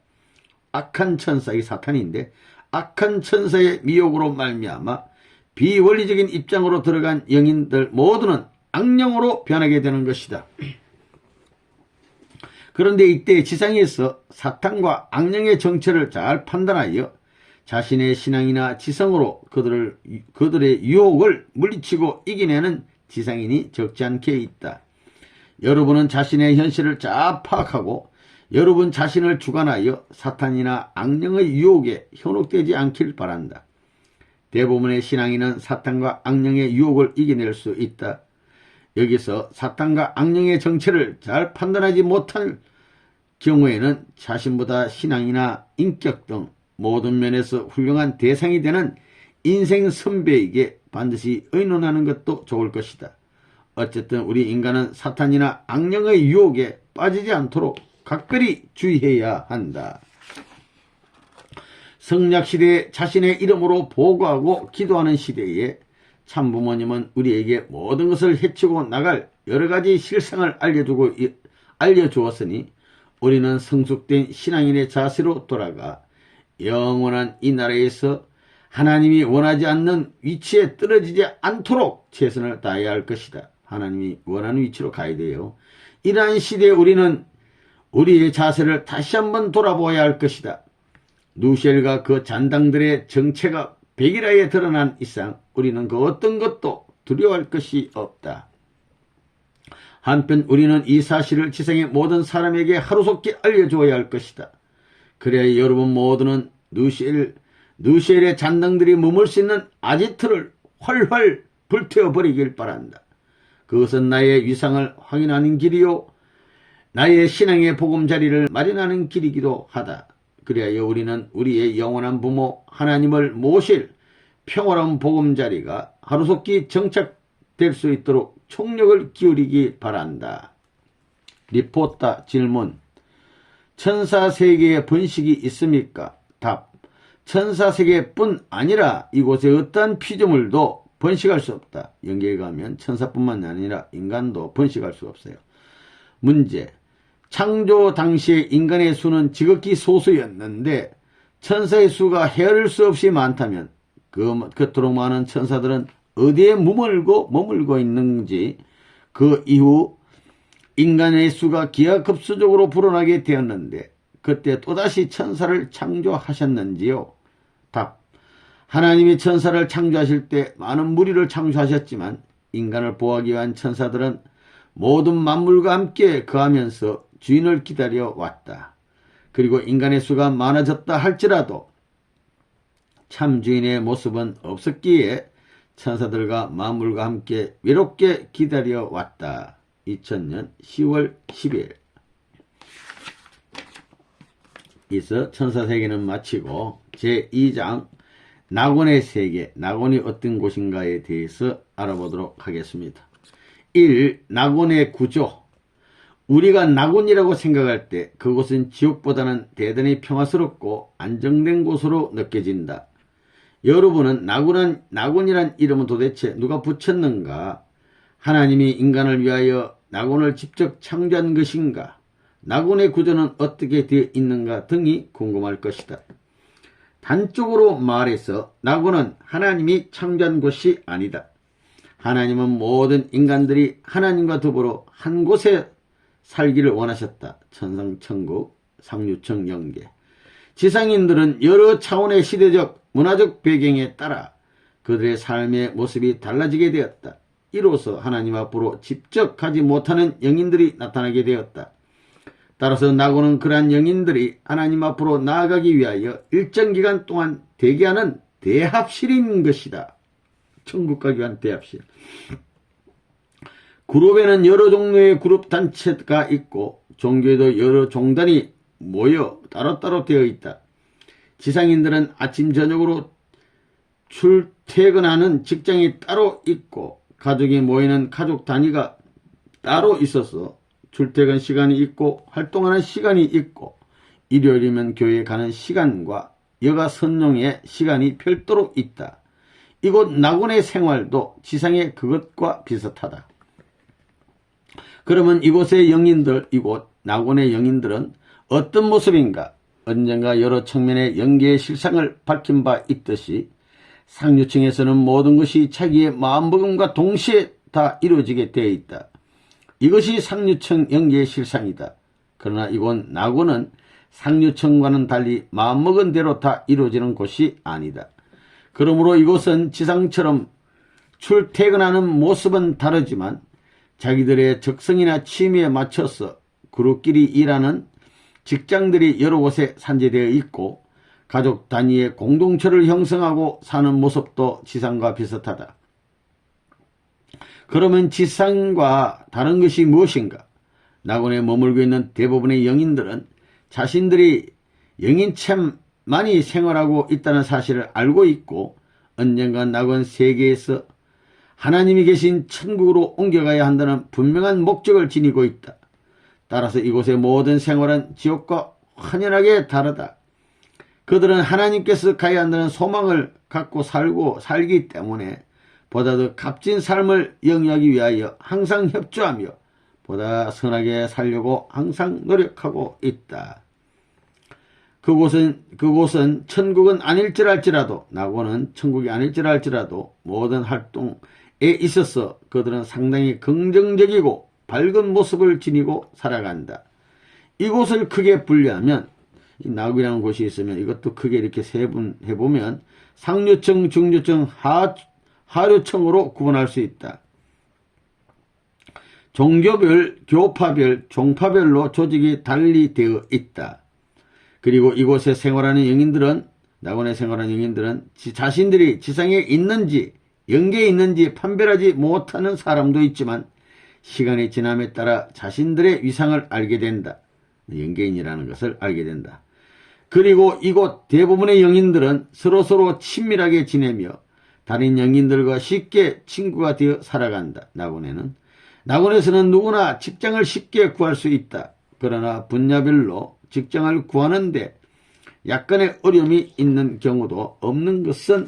악한 천사의 사탄인데 악한 천사의 미혹으로 말미암아 비원리적인 입장으로 들어간 영인들 모두는 악령으로 변하게 되는 것이다. 그런데 이때 지상에서 사탄과 악령의 정체를 잘 판단하여 자신의 신앙이나 지성으로 그들의 유혹을 물리치고 이겨내는 지상인이 적지 않게 있다. 여러분은 자신의 현실을 잘 파악하고 여러분 자신을 주관하여 사탄이나 악령의 유혹에 현혹되지 않길 바란다. 대부분의 신앙인은 사탄과 악령의 유혹을 이겨낼 수 있다. 여기서 사탄과 악령의 정체를 잘 판단하지 못할 경우에는 자신보다 신앙이나 인격 등 모든 면에서 훌륭한 대상이 되는 인생 선배에게 반드시 의논하는 것도 좋을 것이다. 어쨌든 우리 인간은 사탄이나 악령의 유혹에 빠지지 않도록 각별히 주의해야 한다. 성약시대에 자신의 이름으로 보고하고 기도하는 시대에 참부모님은 우리에게 모든 것을 해치고 나갈 여러가지 실상을 알려주었으니 우리는 성숙된 신앙인의 자세로 돌아가 영원한 이 나라에서 하나님이 원하지 않는 위치에 떨어지지 않도록 최선을 다해야 할 것이다. 하나님이 원하는 위치로 가야 돼요. 이러한 시대에 우리는 우리의 자세를 다시 한번 돌아보아야 할 것이다. 누시엘과 그 잔당들의 정체가 백일하에 드러난 이상 우리는 그 어떤 것도 두려워할 것이 없다. 한편 우리는 이 사실을 지상의 모든 사람에게 하루속히 알려주어야 할 것이다. 그래야 여러분 모두는 누시엘의 잔당들이 머물 수 있는 아지트를 활활 불태워버리길 바란다. 그것은 나의 위상을 확인하는 길이요 나의 신앙의 보금자리를 마련하는 길이기도 하다. 그리하여 우리는 우리의 영원한 부모 하나님을 모실 평화로운 보금자리가 하루속히 정착될 수 있도록 총력을 기울이기 바란다. 리포터 질문. 천사 세계에 번식이 있습니까? 답. 천사 세계뿐 아니라 이곳에 어떠한 피조물도 번식할 수 없다. 연계에 가면 천사뿐만 아니라 인간도 번식할 수 없어요. 문제. 창조 당시의 인간의 수는 지극히 소수였는데 천사의 수가 헤아릴 수 없이 많다면 그토록 많은 천사들은 어디에 머물고 있는지, 그 이후 인간의 수가 기하급수적으로 불어나게 되었는데 그때 또다시 천사를 창조하셨는지요? 답. 하나님이 천사를 창조하실 때 많은 무리를 창조하셨지만 인간을 보호하기 위한 천사들은 모든 만물과 함께 거하면서 주인을 기다려 왔다. 그리고 인간의 수가 많아졌다 할지라도 참 주인의 모습은 없었기에 천사들과 만물과 함께 외롭게 기다려 왔다. 2000년 10월 10일. 이서 천사세계는 마치고 제2장 낙원의 세계, 낙원이 어떤 곳인가에 대해서 알아보도록 하겠습니다. 1. 낙원의 구조. 우리가 낙원이라고 생각할 때 그곳은 지옥보다는 대단히 평화스럽고 안정된 곳으로 느껴진다. 여러분은 낙원이란 이름은 도대체 누가 붙였는가? 하나님이 인간을 위하여 낙원을 직접 창조한 것인가? 낙원의 구조는 어떻게 되어 있는가 등이 궁금할 것이다. 단적으로 말해서 낙원은 하나님이 창조한 곳이 아니다. 하나님은 모든 인간들이 하나님과 더불어 한 곳에 살기를 원하셨다. 천상천국, 상류청 영계. 지상인들은 여러 차원의 시대적, 문화적 배경에 따라 그들의 삶의 모습이 달라지게 되었다. 이로써 하나님 앞으로 직접 가지 못하는 영인들이 나타나게 되었다. 따라서 낙원은 그러한 영인들이 하나님 앞으로 나아가기 위하여 일정 기간 동안 대기하는 대합실인 것이다. 천국 가기 위한 대합실. 그룹에는 여러 종류의 그룹 단체가 있고 종교에도 여러 종단이 모여 따로따로 되어 있다. 지상인들은 아침 저녁으로 출퇴근하는 직장이 따로 있고 가족이 모이는 가족 단위가 따로 있어서 출퇴근 시간이 있고 활동하는 시간이 있고 일요일이면 교회에 가는 시간과 여가 선용의 시간이 별도로 있다. 이곳 낙원의 생활도 지상의 그것과 비슷하다. 그러면 이곳 낙원의 영인들은 어떤 모습인가? 언젠가 여러 측면의 영계의 실상을 밝힌 바 있듯이 상류층에서는 모든 것이 자기의 마음먹음과 동시에 다 이루어지게 되어 있다. 이것이 상류층 영계의 실상이다. 그러나 이곳 낙원은 상류층과는 달리 마음먹은 대로 다 이루어지는 곳이 아니다. 그러므로 이곳은 지상처럼 출퇴근하는 모습은 다르지만 자기들의 적성이나 취미에 맞춰서 그룹끼리 일하는 직장들이 여러 곳에 산재되어 있고 가족 단위의 공동체를 형성하고 사는 모습도 지상과 비슷하다. 그러면 지상과 다른 것이 무엇인가? 낙원에 머물고 있는 대부분의 영인들은 자신들이 영인체만이 생활하고 있다는 사실을 알고 있고 언젠가 낙원 세계에서 하나님이 계신 천국으로 옮겨가야 한다는 분명한 목적을 지니고 있다. 따라서 이곳의 모든 생활은 지옥과 환연하게 다르다. 그들은 하나님께서 가야 한다는 소망을 갖고 살기 때문에 보다 더 값진 삶을 영위하기 위하여 항상 협조하며 보다 선하게 살려고 항상 노력하고 있다. 그곳은 천국은 아닐지랄지라도, 낙원은 천국이 아닐지랄지라도 모든 활동에 있어서 그들은 상당히 긍정적이고 밝은 모습을 지니고 살아간다. 이곳을 크게 분류하면, 이 낙이라는 곳이 있으면 이것도 크게 이렇게 세분해보면 상류층, 중류층, 하류층으로 구분할 수 있다. 종교별, 교파별, 종파별로 조직이 달리 되어 있다. 그리고 이곳에 생활하는 영인들은, 낙원에 생활하는 영인들은 자신들이 지상에 있는지 영계에 있는지 판별하지 못하는 사람도 있지만 시간이 지남에 따라 자신들의 위상을 알게 된다. 영계인이라는 것을 알게 된다. 그리고 이곳 대부분의 영인들은 서로서로 친밀하게 지내며 다른 영인들과 쉽게 친구가 되어 살아간다. 낙원에서는 누구나 직장을 쉽게 구할 수 있다. 그러나 분야별로 직장을 구하는데 약간의 어려움이 있는 경우도 없는 것은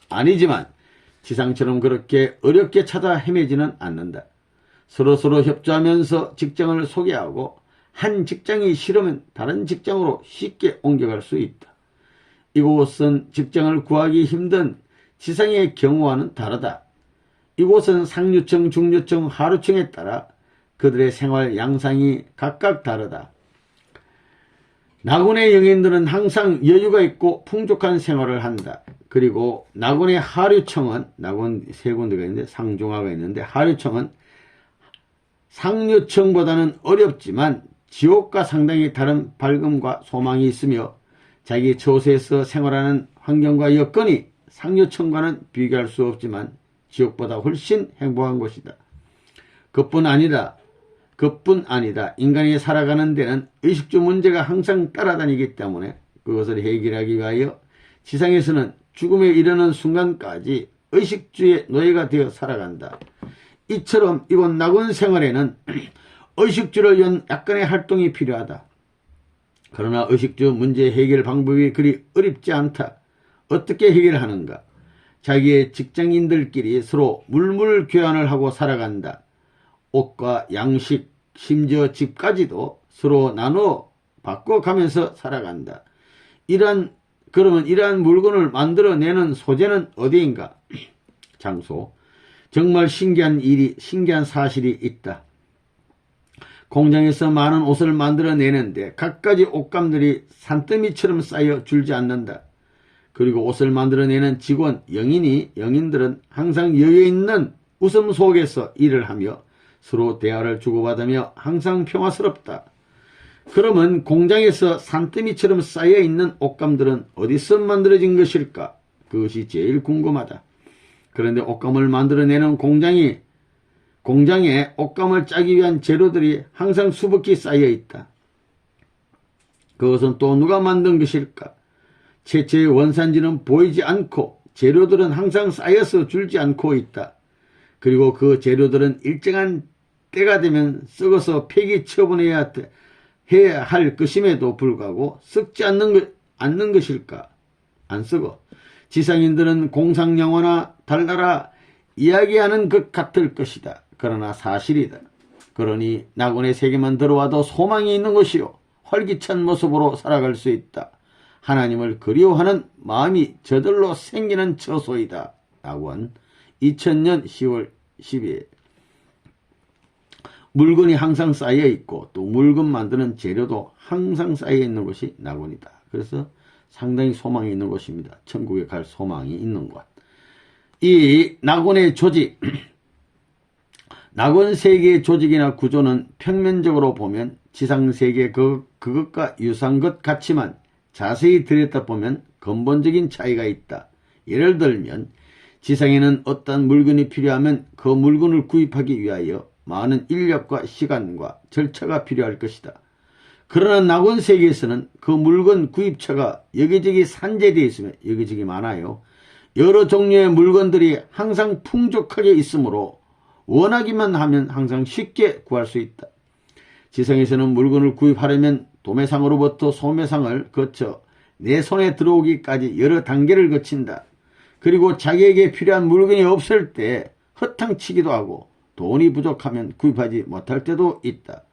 아니지만 지상처럼 그렇게 어렵게 찾아 헤매지는 않는다. 서로서로 협조하면서 직장을 소개하고 한 직장이 싫으면 다른 직장으로 쉽게 옮겨갈 수 있다. 이곳은 직장을 구하기 힘든 지상의 경우와는 다르다. 이곳은 상류층, 중류층, 하류층에 따라 그들의 생활 양상이 각각 다르다. 낙원의 영인들은 항상 여유가 있고 풍족한 생활을 한다. 그리고 낙원의 하류층은, 낙원 세 군데가 있는데 상중하가 있는데 하류층은 상류층보다는 어렵지만 지옥과 상당히 다른 밝음과 소망이 있으며 자기 처소에서 생활하는 환경과 여건이 상류층과는 비교할 수 없지만 지옥보다 훨씬 행복한 곳이다. 그뿐 아니다. 인간이 살아가는 데는 의식주 문제가 항상 따라다니기 때문에 그것을 해결하기 위하여 지상에서는 죽음에 이르는 순간까지 의식주의 노예가 되어 살아간다. 이처럼 이곳 낙원 생활에는 의식주를 위한 약간의 활동이 필요하다. 그러나 의식주 문제 해결 방법이 그리 어렵지 않다. 어떻게 해결하는가? 자기의 직장인들끼리 서로 물물 교환을 하고 살아간다. 옷과 양식, 심지어 집까지도 서로 나눠 바꿔가면서 살아간다. 그러면 이러한 물건을 만들어내는 소재는 어디인가? 장소. 정말 신기한 사실이 있다. 공장에서 많은 옷을 만들어내는데 갖가지 옷감들이 산더미처럼 쌓여 줄지 않는다. 그리고 옷을 만들어내는 직원, 영인들은 항상 여유있는 웃음 속에서 일을 하며 서로 대화를 주고받으며 항상 평화스럽다. 그러면 공장에서 산더미처럼 쌓여있는 옷감들은 어디서 만들어진 것일까? 그것이 제일 궁금하다. 그런데 옷감을 만들어내는 공장에 옷감을 짜기 위한 재료들이 항상 수북히 쌓여있다. 그것은 또 누가 만든 것일까? 최초의 원산지는 보이지 않고 재료들은 항상 쌓여서 줄지 않고 있다. 그리고 그 재료들은 일정한 때가 되면 썩어서 폐기 처분해야 할 것임에도 불구하고 썩지 않는 것일까? 안 썩어. 지상인들은 공상영화나 달나라 이야기하는 것 같을 것이다. 그러나 사실이다. 그러니 낙원의 세계만 들어와도 소망이 있는 것이요 활기찬 모습으로 살아갈 수 있다. 하나님을 그리워하는 마음이 저절로 생기는 처소이다. 낙원 2000년 10월 12일. 물건이 항상 쌓여있고 또 물건 만드는 재료도 항상 쌓여있는 곳이 낙원이다. 그래서 상당히 소망이 있는 곳입니다. 천국에 갈 소망이 있는 곳. 이 낙원의 조직, 낙원 세계의 조직이나 구조는 평면적으로 보면 지상세계 그것과 유사한 것 같지만 자세히 들여다보면 근본적인 차이가 있다. 예를 들면 지상에는 어떤 물건이 필요하면 그 물건을 구입하기 위하여 많은 인력과 시간과 절차가 필요할 것이다. 그러나 낙원 세계에서는 그 물건 구입처가 여기저기 산재되어 있으며 여기저기 많아요. 여러 종류의 물건들이 항상 풍족하게 있으므로 원하기만 하면 항상 쉽게 구할 수 있다. 지상에서는 물건을 구입하려면 도매상으로부터 소매상을 거쳐 내 손에 들어오기까지 여러 단계를 거친다. 그리고 자기에게 필요한 물건이 없을 때 허탕치기도 하고 돈이 부족하면 구입하지 못할 때도 있다.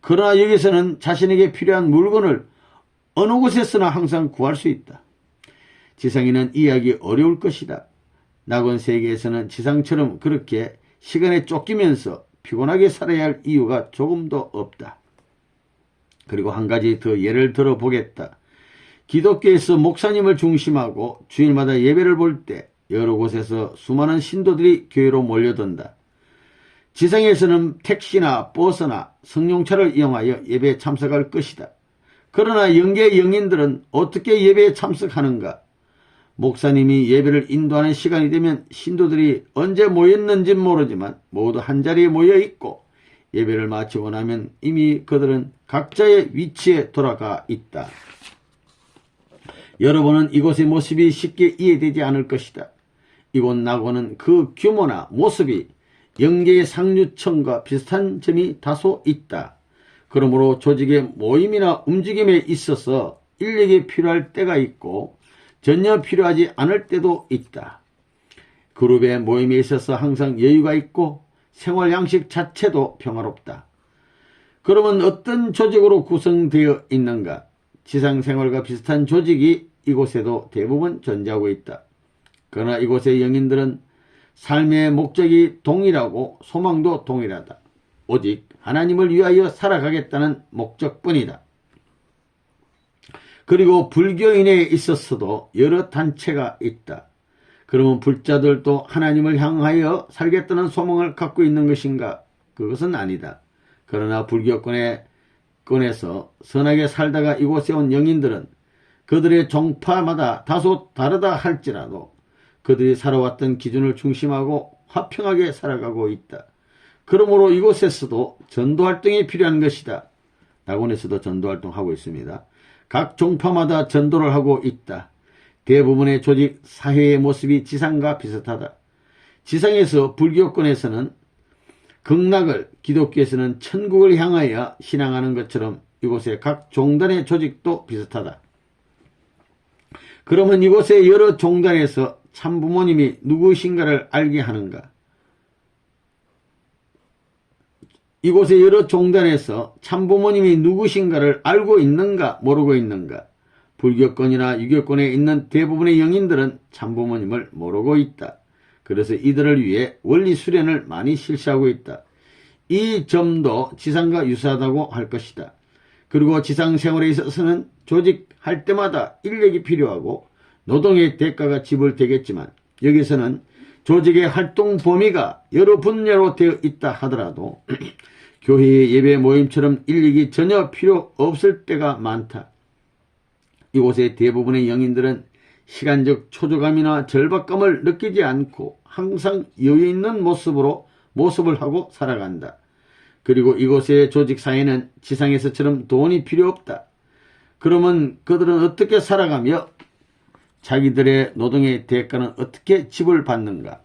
그러나 여기서는 자신에게 필요한 물건을 어느 곳에서나 항상 구할 수 있다. 지상에는 이해하기 어려울 것이다. 낙원 세계에서는 지상처럼 그렇게 시간에 쫓기면서 피곤하게 살아야 할 이유가 조금도 없다. 그리고 한 가지 더 예를 들어보겠다. 기독교에서 목사님을 중심하고 주일마다 예배를 볼 때 여러 곳에서 수많은 신도들이 교회로 몰려든다. 지상에서는 택시나 버스나 승용차를 이용하여 예배에 참석할 것이다. 그러나 영계의 영인들은 어떻게 예배에 참석하는가? 목사님이 예배를 인도하는 시간이 되면 신도들이 언제 모였는지 모르지만 모두 한자리에 모여 있고 예배를 마치고 나면 이미 그들은 각자의 위치에 돌아가 있다. 여러분은 이곳의 모습이 쉽게 이해되지 않을 것이다. 이곳 낙원은 그 규모나 모습이 영계의 상류층과 비슷한 점이 다소 있다. 그러므로 조직의 모임이나 움직임에 있어서 인력이 필요할 때가 있고 전혀 필요하지 않을 때도 있다. 그룹의 모임에 있어서 항상 여유가 있고 생활 양식 자체도 평화롭다. 그러면 어떤 조직으로 구성되어 있는가? 지상생활과 비슷한 조직이 이곳에도 대부분 존재하고 있다. 그러나 이곳의 영인들은 삶의 목적이 동일하고 소망도 동일하다. 오직 하나님을 위하여 살아가겠다는 목적뿐이다. 그리고 불교인에 있어서도 여러 단체가 있다. 그러면 불자들도 하나님을 향하여 살겠다는 소망을 갖고 있는 것인가? 그것은 아니다. 그러나 불교권에서 선하게 살다가 이곳에 온 영인들은 그들의 종파마다 다소 다르다 할지라도 그들이 살아왔던 기준을 중심하고 화평하게 살아가고 있다. 그러므로 이곳에서도 전도활동이 필요한 것이다. 낙원에서도 전도활동하고 있습니다. 각 종파마다 전도를 하고 있다. 대부분의 조직 사회의 모습이 지상과 비슷하다. 지상에서 불교권에서는 극락을, 기독교에서는 천국을 향하여 신앙하는 것처럼 이곳의 각 종단의 조직도 비슷하다. 그러면 이곳의 여러 종단에서 참부모님이 누구신가를 알게 하는가? 이곳의 여러 종단에서 참부모님이 누구신가를 알고 있는가 모르고 있는가? 불교권이나 유교권에 있는 대부분의 영인들은 참부모님을 모르고 있다. 그래서 이들을 위해 원리 수련을 많이 실시하고 있다. 이 점도 지상과 유사하다고 할 것이다. 그리고 지상 생활에 있어서는 조직할 때마다 인력이 필요하고 노동의 대가가 지불되겠지만 여기서는 조직의 활동 범위가 여러 분야로 되어 있다 하더라도 교회의 예배 모임처럼 인력이 전혀 필요 없을 때가 많다. 이곳의 대부분의 영인들은 시간적 초조감이나 절박감을 느끼지 않고 항상 여유 있는 모습을 하고 살아간다. 그리고 이곳의 조직사회는 지상에서처럼 돈이 필요 없다. 그러면 그들은 어떻게 살아가며 자기들의 노동의 대가는 어떻게 지불받는가?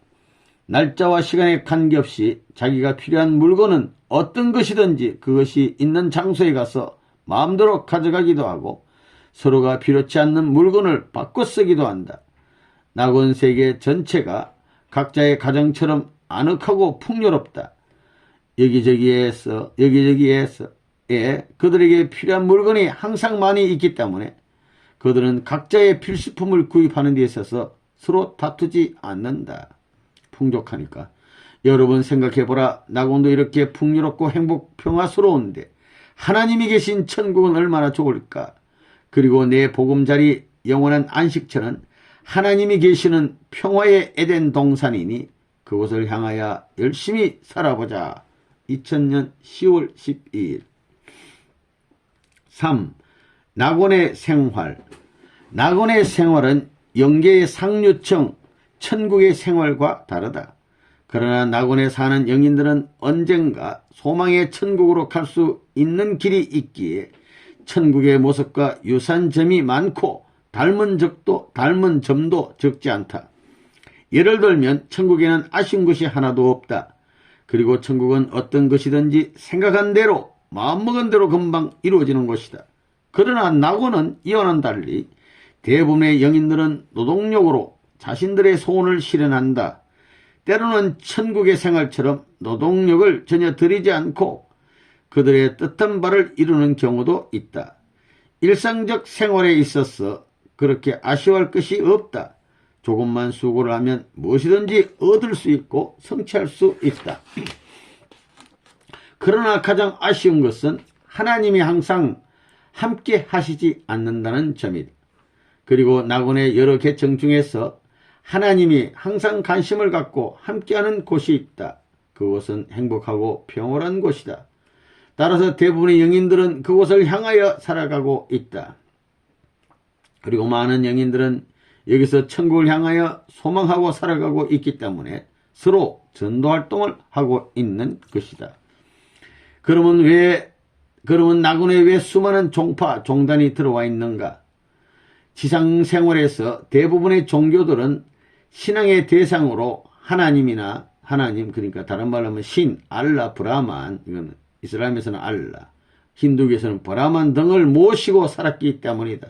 날짜와 시간에 관계없이 자기가 필요한 물건은 어떤 것이든지 그것이 있는 장소에 가서 마음대로 가져가기도 하고 서로가 필요치 않는 물건을 바꿔 쓰기도 한다. 낙원 세계 전체가 각자의 가정처럼 아늑하고 풍요롭다. 여기저기에서 그들에게 필요한 물건이 항상 많이 있기 때문에 그들은 각자의 필수품을 구입하는 데 있어서 서로 다투지 않는다. 풍족하니까. 여러분 생각해보라. 낙원도 이렇게 풍요롭고 행복 평화스러운데 하나님이 계신 천국은 얼마나 좋을까. 그리고 내 보금자리 영원한 안식처는 하나님이 계시는 평화의 에덴 동산이니 그곳을 향하여 열심히 살아보자. 2000년 10월 12일 3. 낙원의 생활. 낙원의 생활은 영계의 상류층, 천국의 생활과 다르다. 그러나 낙원에 사는 영인들은 언젠가 소망의 천국으로 갈 수 있는 길이 있기에 천국의 모습과 유사한 점이 많고 닮은 점도 적지 않다. 예를 들면 천국에는 아쉬운 것이 하나도 없다. 그리고 천국은 어떤 것이든지 생각한 대로 마음먹은 대로 금방 이루어지는 것이다. 그러나 낙원은 이와는 달리 대부분의 영인들은 노동력으로 자신들의 소원을 실현한다. 때로는 천국의 생활처럼 노동력을 전혀 들이지 않고 그들의 뜻한 바를 이루는 경우도 있다. 일상적 생활에 있어서 그렇게 아쉬워할 것이 없다. 조금만 수고를 하면 무엇이든지 얻을 수 있고 성취할 수 있다. 그러나 가장 아쉬운 것은 하나님이 항상 함께 하시지 않는다는 점이다. 그리고 낙원의 여러 계층 중에서 하나님이 항상 관심을 갖고 함께하는 곳이 있다. 그곳은 행복하고 평온한 곳이다. 따라서 대부분의 영인들은 그곳을 향하여 살아가고 있다. 그리고 많은 영인들은 여기서 천국을 향하여 소망하고 살아가고 있기 때문에 서로 전도활동을 하고 있는 것이다. 그러면 낙원에 왜 수많은 종파, 종단이 들어와 있는가? 지상 생활에서 대부분의 종교들은 신앙의 대상으로 하나님, 그러니까 다른 말로 하면 신, 알라, 브라만, 이건 이슬람에서는 알라, 힌두교에서는 브라만 등을 모시고 살았기 때문이다.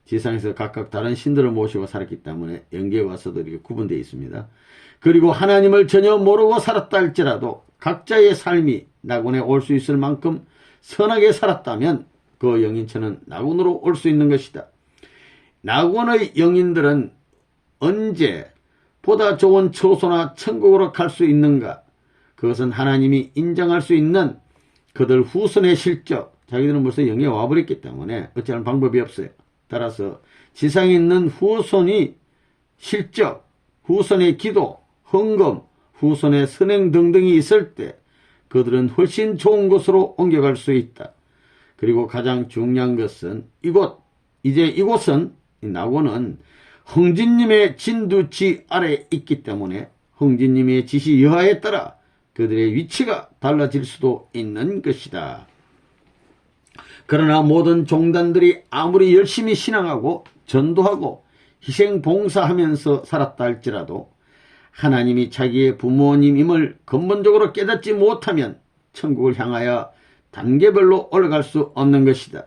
지상에서 각각 다른 신들을 모시고 살았기 때문에 영계에 와서도 이렇게 구분되어 있습니다. 그리고 하나님을 전혀 모르고 살았다 할지라도 각자의 삶이 낙원에 올 수 있을 만큼 선하게 살았다면 그 영인처는 낙원으로 올 수 있는 것이다. 낙원의 영인들은 언제 보다 좋은 처소나 천국으로 갈 수 있는가? 그것은 하나님이 인정할 수 있는 그들 후손의 실적, 자기들은 벌써 영에 와버렸기 때문에 어찌하는 방법이 없어요. 따라서 지상에 있는 후손이 실적, 후손의 기도, 헌금, 후손의 선행 등등이 있을 때 그들은 훨씬 좋은 곳으로 옮겨갈 수 있다. 그리고 가장 중요한 것은 이곳은 낙원은 흥진님의 진두지 아래에 있기 때문에 흥진님의 지시 여하에 따라 그들의 위치가 달라질 수도 있는 것이다. 그러나 모든 종단들이 아무리 열심히 신앙하고 전도하고 희생 봉사하면서 살았다 할지라도 하나님이 자기의 부모님임을 근본적으로 깨닫지 못하면 천국을 향하여 단계별로 올라갈 수 없는 것이다.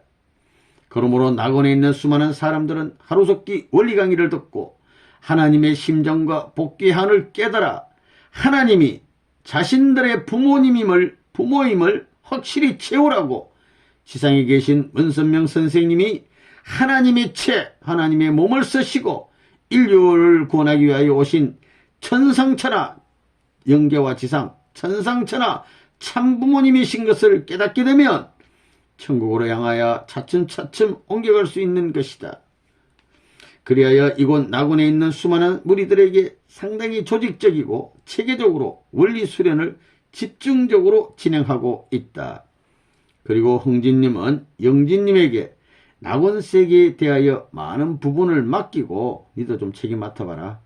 그러므로 낙원에 있는 수많은 사람들은 하루속기 원리 강의를 듣고 하나님의 심정과 복귀의 한을 깨달아 하나님이 자신들의 부모임을 확실히 채우라고 지상에 계신 문선명 선생님이 하나님의 하나님의 몸을 쓰시고 인류를 구원하기 위하여 오신 천상천하 영계와 지상 천상천하 참부모님이신 것을 깨닫게 되면 천국으로 향하여 차츰차츰 옮겨갈 수 있는 것이다. 그리하여 이곳 낙원에 있는 수많은 무리들에게 상당히 조직적이고 체계적으로 원리 수련을 집중적으로 진행하고 있다. 그리고 흥진님은 영진님에게 낙원 세계에 대하여 많은 부분을 맡기고 니도 좀 책임 맡아봐라.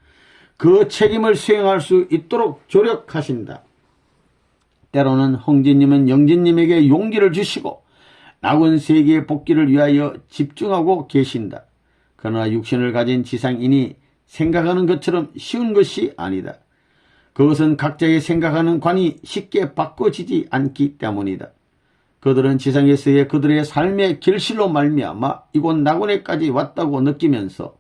그 책임을 수행할 수 있도록 조력하신다. 때로는 흥진님은 영진님에게 용기를 주시고 낙원 세계의 복귀를 위하여 집중하고 계신다. 그러나 육신을 가진 지상인이 생각하는 것처럼 쉬운 것이 아니다. 그것은 각자의 생각하는 관이 쉽게 바꿔지지 않기 때문이다. 그들은 지상에서의 그들의 삶의 결실로 말미암아 이곳 낙원에까지 왔다고 느끼면서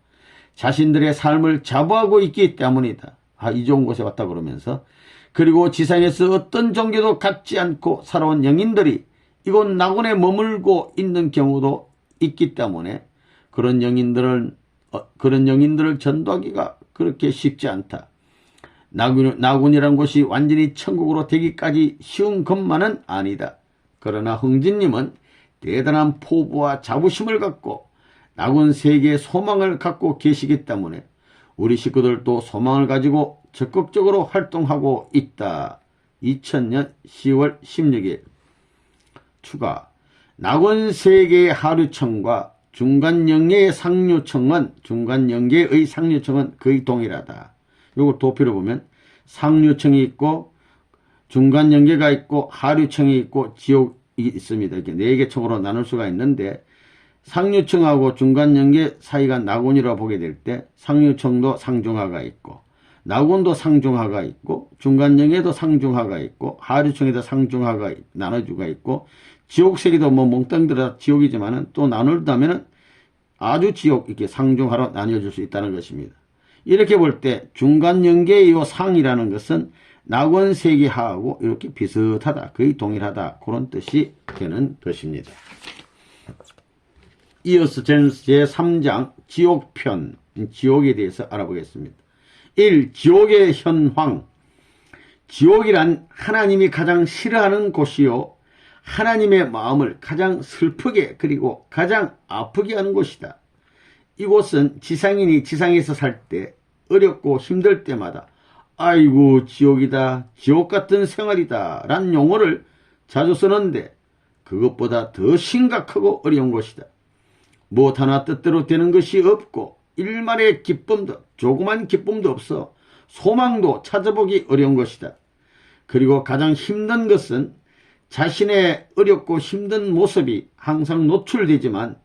자신들의 삶을 자부하고 있기 때문이다. 이 좋은 곳에 왔다 그러면서. 그리고 지상에서 어떤 종교도 갖지 않고 살아온 영인들이 이곳 낙원에 머물고 있는 경우도 있기 때문에 그런 영인들을 전도하기가 그렇게 쉽지 않다. 낙원이란 곳이 완전히 천국으로 되기까지 쉬운 것만은 아니다. 그러나 흥진님은 대단한 포부와 자부심을 갖고 낙원 세계에 소망을 갖고 계시기 때문에 우리 식구들도 소망을 가지고 적극적으로 활동하고 있다. 2000년 10월 16일 추가. 낙원 세계의 하류청과 중간영계의 상류청은 거의 동일하다. 요거 도표로 보면 상류청이 있고 중간영계가 있고 하류청이 있고 지옥이 있습니다. 이렇게 4개 층으로 나눌 수가 있는데 상류청하고 중간영계 사이가 낙원이라고 보게 될 때 상류청도 상중하가 있고 낙원도 상중하가 있고 중간영계도 상중하가 있고 하류청에도 상중하가 나눠주가 있고 지옥세계도 몽땅 들어 지옥이지만은 또 나눌다면은 아주 지옥 이렇게 상중하로 나뉘어질 수 있다는 것입니다. 이렇게 볼 때 중간 연계의 요 상이라는 것은 낙원세계하고 이렇게 비슷하다, 거의 동일하다, 그런 뜻이 되는 것입니다. 이어서 제3장 지옥편, 지옥에 대해서 알아보겠습니다. 1. 지옥의 현황. 지옥이란 하나님이 가장 싫어하는 곳이요, 하나님의 마음을 가장 슬프게 그리고 가장 아프게 하는 곳이다. 이곳은 지상인이 지상에서 살 때 어렵고 힘들 때마다 아이고 지옥이다, 지옥 같은 생활이다 라는 용어를 자주 쓰는데 그것보다 더 심각하고 어려운 곳이다. 무엇 하나 뜻대로 되는 것이 없고 일말의 기쁨도, 조그만 기쁨도 없어 소망도 찾아보기 어려운 것이다. 그리고 가장 힘든 것은 자신의 어렵고 힘든 모습이 항상 노출되지만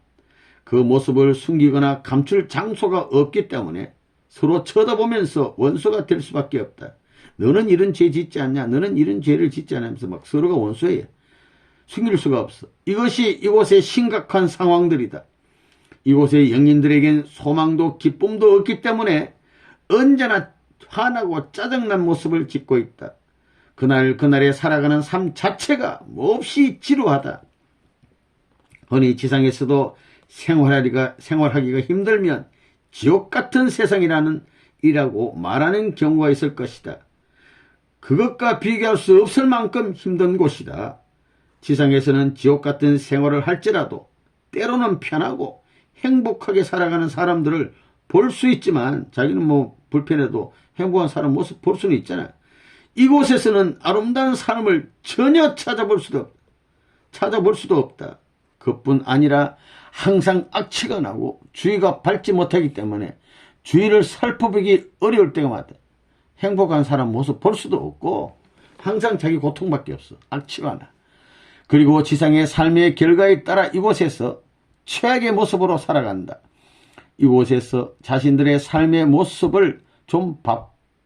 그 모습을 숨기거나 감출 장소가 없기 때문에 서로 쳐다보면서 원수가 될 수밖에 없다. 너는 이런 죄 짓지 않냐, 너는 이런 죄를 짓지 않냐 하면서 막 서로가 원수해. 숨길 수가 없어. 이것이 이곳의 심각한 상황들이다. 이곳의 영인들에겐 소망도 기쁨도 없기 때문에 언제나 화나고 짜증난 모습을 짓고 있다. 그날에 살아가는 삶 자체가 몹시 지루하다. 흔히 지상에서도 생활하기가 힘들면 지옥 같은 세상이라고 말하는 경우가 있을 것이다. 그것과 비교할 수 없을 만큼 힘든 곳이다. 지상에서는 지옥 같은 생활을 할지라도 때로는 편하고 행복하게 살아가는 사람들을 볼 수 있지만 자기는 불편해도 행복한 사람 모습 볼 수는 있잖아. 이곳에서는 아름다운 삶을 전혀 찾아볼 수도 없다. 그뿐 아니라 항상 악취가 나고 주위가 밝지 못하기 때문에 주위를 살펴보기 어려울 때가 많다. 행복한 사람 모습 볼 수도 없고 항상 자기 고통밖에 없어. 악취가 나. 그리고 지상의 삶의 결과에 따라 이곳에서 최악의 모습으로 살아간다. 이곳에서 자신들의 삶의 모습을 좀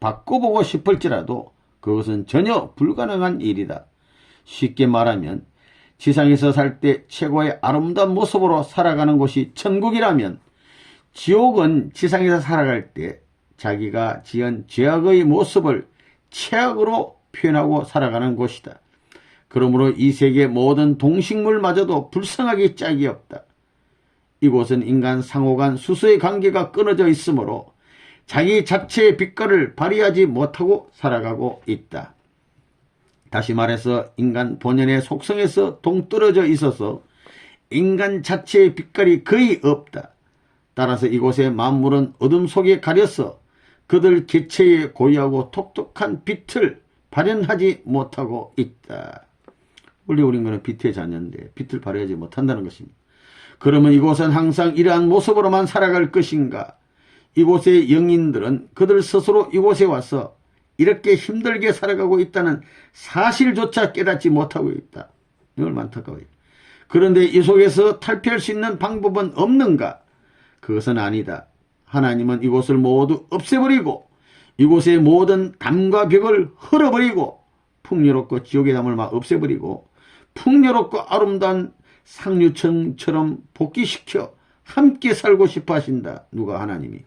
바꿔보고 싶을지라도 그것은 전혀 불가능한 일이다. 쉽게 말하면 지상에서 살 때 최고의 아름다운 모습으로 살아가는 곳이 천국이라면 지옥은 지상에서 살아갈 때 자기가 지은 죄악의 모습을 최악으로 표현하고 살아가는 곳이다. 그러므로 이 세계 모든 동식물마저도 불쌍하기 짝이 없다. 이곳은 인간 상호간 수소의 관계가 끊어져 있으므로 자기 자체의 빛깔을 발휘하지 못하고 살아가고 있다. 다시 말해서 인간 본연의 속성에서 동떨어져 있어서 인간 자체의 빛깔이 거의 없다. 따라서 이곳의 만물은 어둠 속에 가려서 그들 개체의 고유하고 독특한 빛을 발현하지 못하고 있다. 원래 우리 인간은 빛의 자녀인데 빛을 발휘하지 못한다는 것입니다. 그러면 이곳은 항상 이러한 모습으로만 살아갈 것인가? 이곳의 영인들은 그들 스스로 이곳에 와서 이렇게 힘들게 살아가고 있다는 사실조차 깨닫지 못하고 있다. 이걸 안타까워요. 그런데 이 속에서 탈피할 수 있는 방법은 없는가? 그것은 아니다. 하나님은 이곳을 모두 없애버리고 이곳의 모든 담과 벽을 헐어버리고 풍요롭고 지옥의 담을 막 없애버리고 풍요롭고 아름다운 상류층처럼 복귀시켜 함께 살고 싶어 하신다. 누가? 하나님이.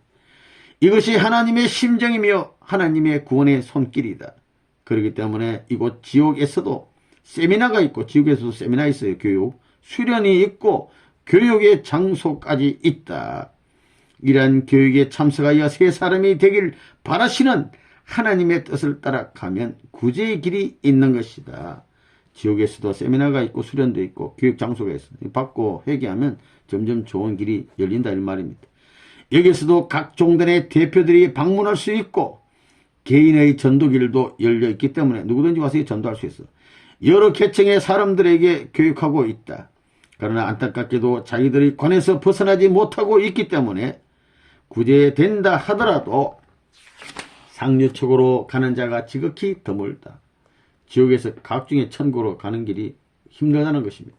이것이 하나님의 심정이며 하나님의 구원의 손길이다. 그렇기 때문에 이곳 지옥에서도 세미나가 있고 지옥에서도 세미나 있어요. 교육. 수련이 있고 교육의 장소까지 있다. 이러한 교육에 참석하여 새 사람이 되길 바라시는 하나님의 뜻을 따라가면 구제의 길이 있는 것이다. 지옥에서도 세미나가 있고 수련도 있고 교육 장소가 있어. 받고 회개하면 점점 좋은 길이 열린다 이 말입니다. 여기서도 각 종단의 대표들이 방문할 수 있고 개인의 전도길도 열려있기 때문에 누구든지 와서 전도할 수 있어. 여러 계층의 사람들에게 교육하고 있다. 그러나 안타깝게도 자기들의 관에서 벗어나지 못하고 있기 때문에 구제된다 하더라도 상류층으로 가는 자가 지극히 드물다. 지옥에서 각중의 천국으로 가는 길이 힘들다는 것입니다.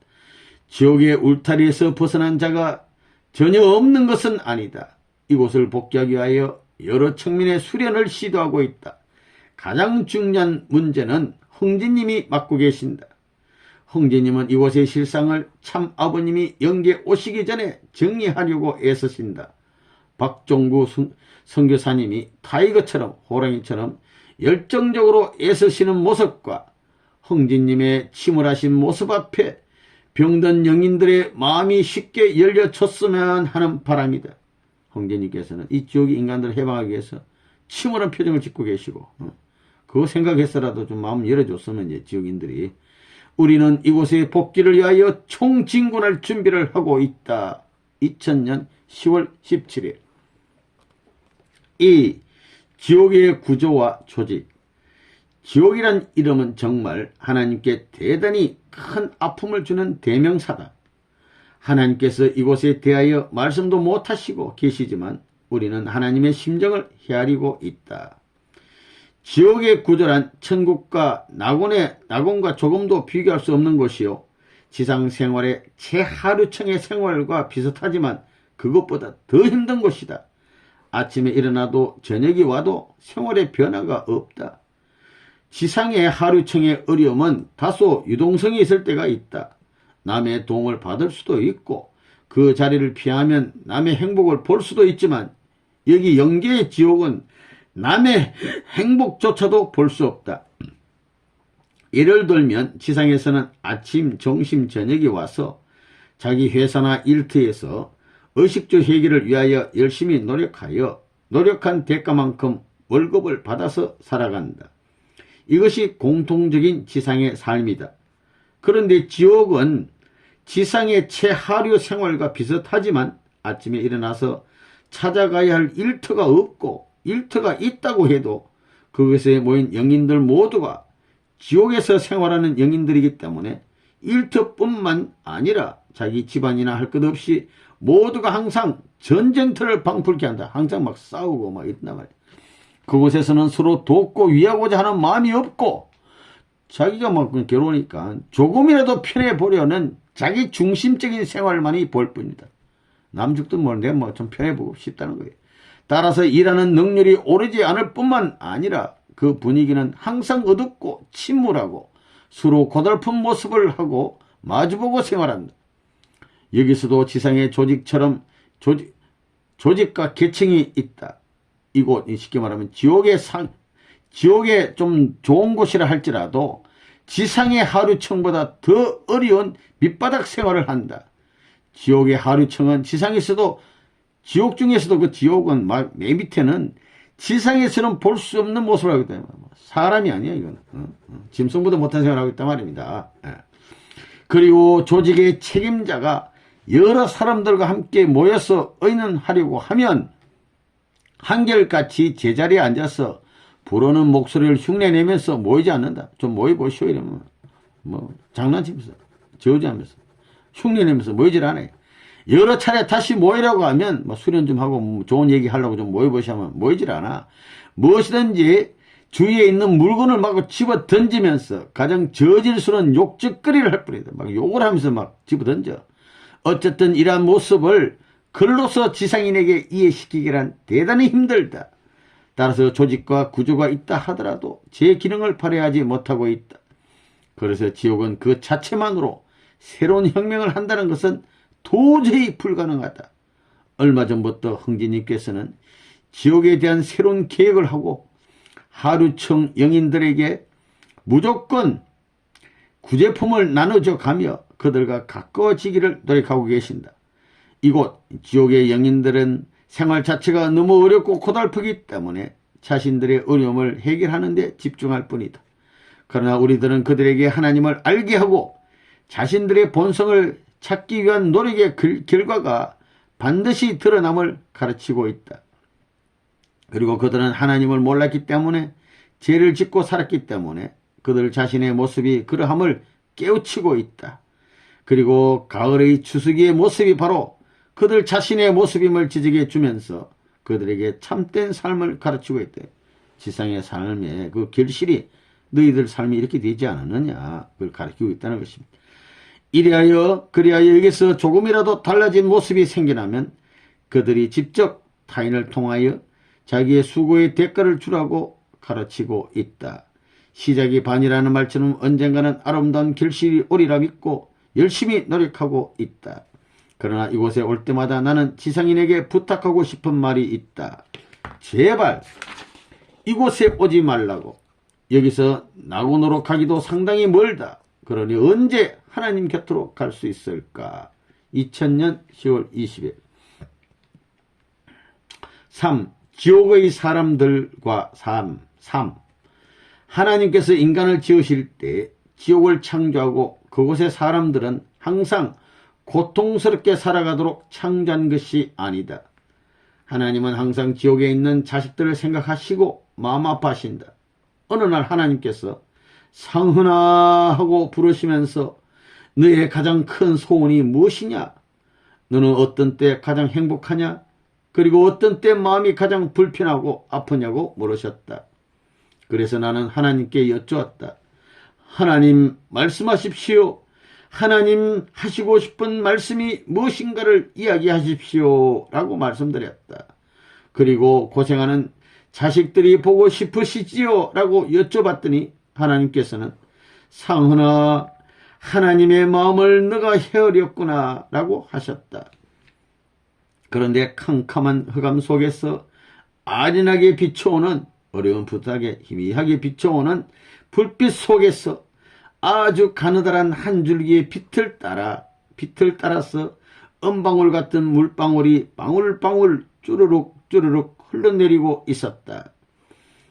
지옥의 울타리에서 벗어난 자가 전혀 없는 것은 아니다. 이곳을 복귀하기 위하여 여러 측면의 수련을 시도하고 있다. 가장 중요한 문제는 형제님이 맡고 계신다. 형제님은 이곳의 실상을 참 아버님이 영계 오시기 전에 정리하려고 애쓰신다. 박종구 선교사님이 타이거처럼 호랑이처럼 열정적으로 애쓰시는 모습과 흥진님의 침울하신 모습 앞에 병든 영인들의 마음이 쉽게 열려졌으면 하는 바람이다. 흥진님께서는 이 지옥의 인간들을 해방하기 위해서 침울한 표정을 짓고 계시고 그거 생각해서라도 좀 마음 열어줬으면 이제 지옥인들이 우리는 이곳에 복귀를 위하여 총진군할 준비를 하고 있다. 2000년 10월 17일 이 지옥의 구조와 조직. 지옥이란 이름은 정말 하나님께 대단히 큰 아픔을 주는 대명사다. 하나님께서 이곳에 대하여 말씀도 못하시고 계시지만 우리는 하나님의 심정을 헤아리고 있다. 지옥의 구조란 천국과 낙원과 조금도 비교할 수 없는 것이요. 지상생활의 최하류층의 생활과 비슷하지만 그것보다 더 힘든 것이다. 아침에 일어나도 저녁이 와도 생활의 변화가 없다. 지상의 하류층의 어려움은 다소 유동성이 있을 때가 있다. 남의 도움을 받을 수도 있고 그 자리를 피하면 남의 행복을 볼 수도 있지만 여기 영계의 지옥은 남의 행복조차도 볼 수 없다. 예를 들면 지상에서는 아침, 점심, 저녁이 와서 자기 회사나 일터에서 의식주 해결을 위하여 열심히 노력하여 노력한 대가만큼 월급을 받아서 살아간다. 이것이 공통적인 지상의 삶이다. 그런데 지옥은 지상의 최하류 생활과 비슷하지만 아침에 일어나서 찾아가야 할 일터가 없고 일터가 있다고 해도 그것에 모인 영인들 모두가 지옥에서 생활하는 영인들이기 때문에 일터뿐만 아니라 자기 집안이나 할 것 없이 모두가 항상 전쟁터를 방불케 한다. 항상 막 싸우고 막 이런단 말이야. 그곳에서는 서로 돕고 위하고자 하는 마음이 없고 자기가 막 괴로우니까 조금이라도 편해보려는 자기 중심적인 생활만이 보일 뿐이다. 남죽도 모르는데 뭐 좀 편해보고 싶다는 거예요. 따라서 일하는 능률이 오르지 않을 뿐만 아니라 그 분위기는 항상 어둡고 침울하고 서로 고달픈 모습을 하고 마주보고 생활한다. 여기서도 지상의 조직처럼 조직과 계층이 있다. 이곳 쉽게 말하면 지옥의 좀 좋은 곳이라 할지라도 지상의 하류층보다 더 어려운 밑바닥 생활을 한다. 지옥의 하류층은 지상에서도 지옥 중에서도 그 지옥은 막 맨 밑에는 지상에서는 볼 수 없는 모습을 하기 때문에 사람이 아니야 이거는. 짐승보다 못한 생활을 하고 있단 말입니다. 그리고 조직의 책임자가 여러 사람들과 함께 모여서 의논하려고 하면 한결같이 제자리에 앉아서 부르는 목소리를 흉내내면서 모이지 않는다. 좀 모여보시오 이러면 뭐 장난치면서 저주하면서 흉내내면서 모이질 않아요. 여러 차례 다시 모이라고 하면 뭐 수련 좀 하고 좋은 얘기 하려고 좀 모여보시면 모이질 않아. 무엇이든지 주위에 있는 물건을 막 집어 던지면서 가장 저질스러운 욕짓거리를 할 뿐이다. 막 욕을 하면서 막 집어 던져. 어쨌든 이러한 모습을 글로서 지상인에게 이해시키기란 대단히 힘들다. 따라서 조직과 구조가 있다 하더라도 제 기능을 발휘하지 못하고 있다. 그래서 지옥은 그 자체만으로 새로운 혁명을 한다는 것은 도저히 불가능하다. 얼마 전부터 흥진님께서는 지옥에 대한 새로운 계획을 하고 하루청 영인들에게 무조건 구제품을 나눠줘 가며 그들과 가까워지기를 노력하고 계신다. 이곳 지옥의 영인들은 생활 자체가 너무 어렵고 고달프기 때문에 자신들의 어려움을 해결하는 데 집중할 뿐이다. 그러나 우리들은 그들에게 하나님을 알게 하고 자신들의 본성을 찾기 위한 노력의 결과가 반드시 드러남을 가르치고 있다. 그리고 그들은 하나님을 몰랐기 때문에 죄를 짓고 살았기 때문에 그들 자신의 모습이 그러함을 깨우치고 있다. 그리고 가을의 추수기의 모습이 바로 그들 자신의 모습임을 지적해 주면서 그들에게 참된 삶을 가르치고 있대. 지상의 삶의 그 결실이 너희들 삶이 이렇게 되지 않았느냐 그걸 가르치고 있다는 것입니다. 그리하여 여기서 조금이라도 달라진 모습이 생겨나면 그들이 직접 타인을 통하여 자기의 수고의 대가를 주라고 가르치고 있다. 시작이 반이라는 말처럼 언젠가는 아름다운 결실이 오리라 믿고 열심히 노력하고 있다. 그러나 이곳에 올 때마다 나는 지상인에게 부탁하고 싶은 말이 있다. 제발 이곳에 오지 말라고. 여기서 낙원으로 가기도 상당히 멀다. 그러니 언제 하나님 곁으로 갈 수 있을까? 2000년 10월 20일. 3. 지옥의 사람들과 삶. 하나님께서 인간을 지으실 때 지옥을 창조하고 그곳의 사람들은 항상 고통스럽게 살아가도록 창조한 것이 아니다. 하나님은 항상 지옥에 있는 자식들을 생각하시고 마음 아파하신다. 어느 날 하나님께서 상흔아 하고 부르시면서 너의 가장 큰 소원이 무엇이냐? 너는 어떤 때 가장 행복하냐? 그리고 어떤 때 마음이 가장 불편하고 아프냐고 물으셨다. 그래서 나는 하나님께 여쭈었다. 하나님 말씀하십시오. 하나님 하시고 싶은 말씀이 무엇인가를 이야기하십시오 라고 말씀드렸다. 그리고 고생하는 자식들이 보고 싶으시지요? 라고 여쭤봤더니 하나님께서는 상흔아 하나님의 마음을 너가 헤아렸구나 라고 하셨다. 그런데 캄캄한 흑암 속에서 아련하게 비춰오는 어려운 부탁에 희미하게 비춰오는 불빛 속에서 아주 가느다란 한 줄기의 빛을 따라서 은방울 같은 물방울이 방울방울 쭈르륵 흘러내리고 있었다.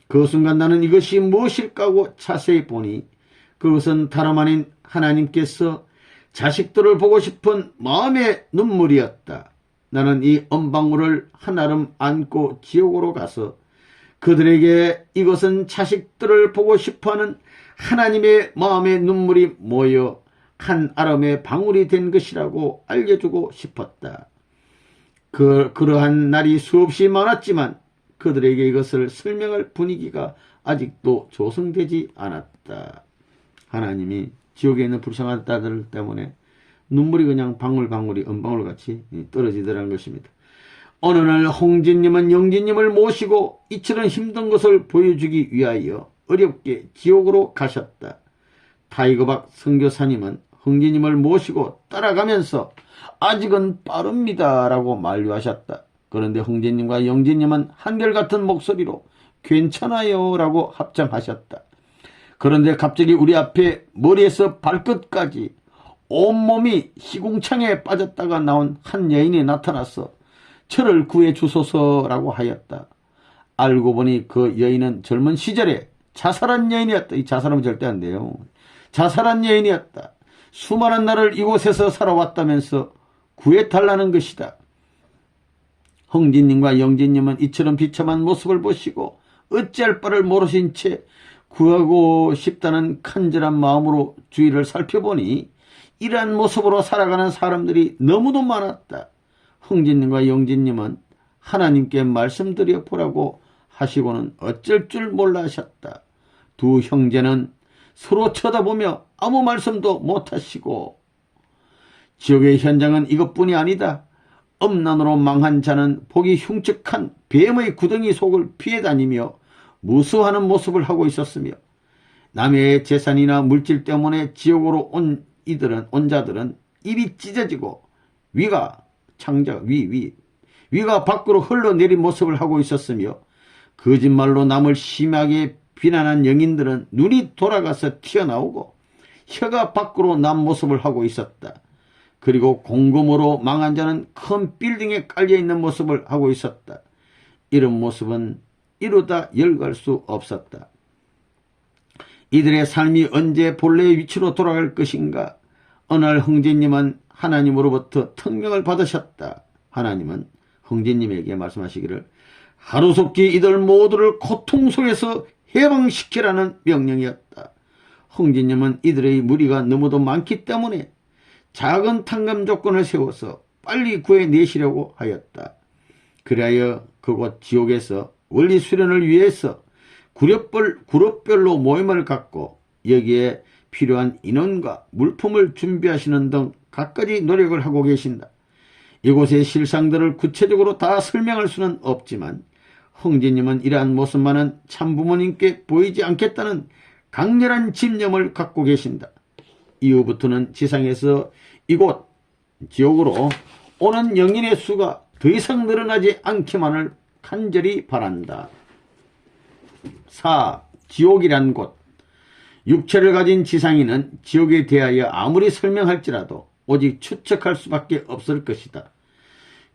그 순간 나는 이것이 무엇일까 하고 자세히 보니 그것은 다름 아닌 하나님께서 자식들을 보고 싶은 마음의 눈물이었다. 나는 이 은방울을 한아름 안고 지옥으로 가서 그들에게 이것은 자식들을 보고 싶어하는 하나님의 마음의 눈물이 모여 한 아름의 방울이 된 것이라고 알려주고 싶었다. 그러한 날이 수없이 많았지만 그들에게 이것을 설명할 분위기가 아직도 조성되지 않았다. 하나님이 지옥에 있는 불쌍한 딸들 때문에 눈물이 그냥 방울방울이 은방울같이 떨어지더라는 것입니다. 어느 날 홍진님은 영진님을 모시고 이처럼 힘든 것을 보여주기 위하여 어렵게 지옥으로 가셨다. 타이거박 선교사님은 홍진님을 모시고 따라가면서 아직은 빠릅니다 라고 만류하셨다. 그런데 홍진님과 영진님은 한결같은 목소리로 괜찮아요 라고 합장하셨다. 그런데 갑자기 우리 앞에 머리에서 발끝까지 온몸이 시궁창에 빠졌다가 나온 한 여인이 나타나서 저를 구해 주소서라고 하였다. 알고 보니 그 여인은 젊은 시절에 자살한 여인이었다. 이 자살하면 절대 안 돼요. 자살한 여인이었다. 수많은 날을 이곳에서 살아왔다면서 구해달라는 것이다. 홍진님과 영진님은 이처럼 비참한 모습을 보시고 어찌할 바를 모르신 채 구하고 싶다는 간절한 마음으로 주위를 살펴보니 이러한 모습으로 살아가는 사람들이 너무도 많았다. 홍진님과 영진님은 하나님께 말씀드려 보라고 하시고는 어쩔 줄 몰라 하셨다. 두 형제는 서로 쳐다보며 아무 말씀도 못하시고 지옥의 현장은 이것뿐이 아니다. 음란으로 망한 자는 보기 흉측한 뱀의 구덩이 속을 피해 다니며 무수하는 모습을 하고 있었으며 남의 재산이나 물질 때문에 지옥으로 온 자들은 입이 찢어지고 위가 밖으로 흘러내린 모습을 하고 있었으며 거짓말로 남을 심하게 비난한 영인들은 눈이 돌아가서 튀어나오고 혀가 밖으로 난 모습을 하고 있었다. 그리고 공금으로 망한 자는 큰 빌딩에 깔려있는 모습을 하고 있었다. 이런 모습은 이루다 열갈 수 없었다. 이들의 삶이 언제 본래의 위치로 돌아갈 것인가? 어느 날 홍진님은 하나님으로부터 특명을 받으셨다. 하나님은 홍진님에게 말씀하시기를 하루속히 이들 모두를 고통 속에서 해방시키라는 명령이었다. 홍진님은 이들의 무리가 너무도 많기 때문에 작은 탕감 조건을 세워서 빨리 구해내시려고 하였다. 그리하여 그곳 지옥에서 원리 수련을 위해서 그룹별로 모임을 갖고 여기에 필요한 인원과 물품을 준비하시는 등 갖가지 노력을 하고 계신다. 이곳의 실상들을 구체적으로 다 설명할 수는 없지만 홍진님은 이러한 모습만은 참부모님께 보이지 않겠다는 강렬한 집념을 갖고 계신다. 이후부터는 지상에서 이곳 지옥으로 오는 영인의 수가 더 이상 늘어나지 않기만을 간절히 바란다. 4. 지옥이란 곳. 육체를 가진 지상인은 지옥에 대하여 아무리 설명할지라도 오직 추측할 수밖에 없을 것이다.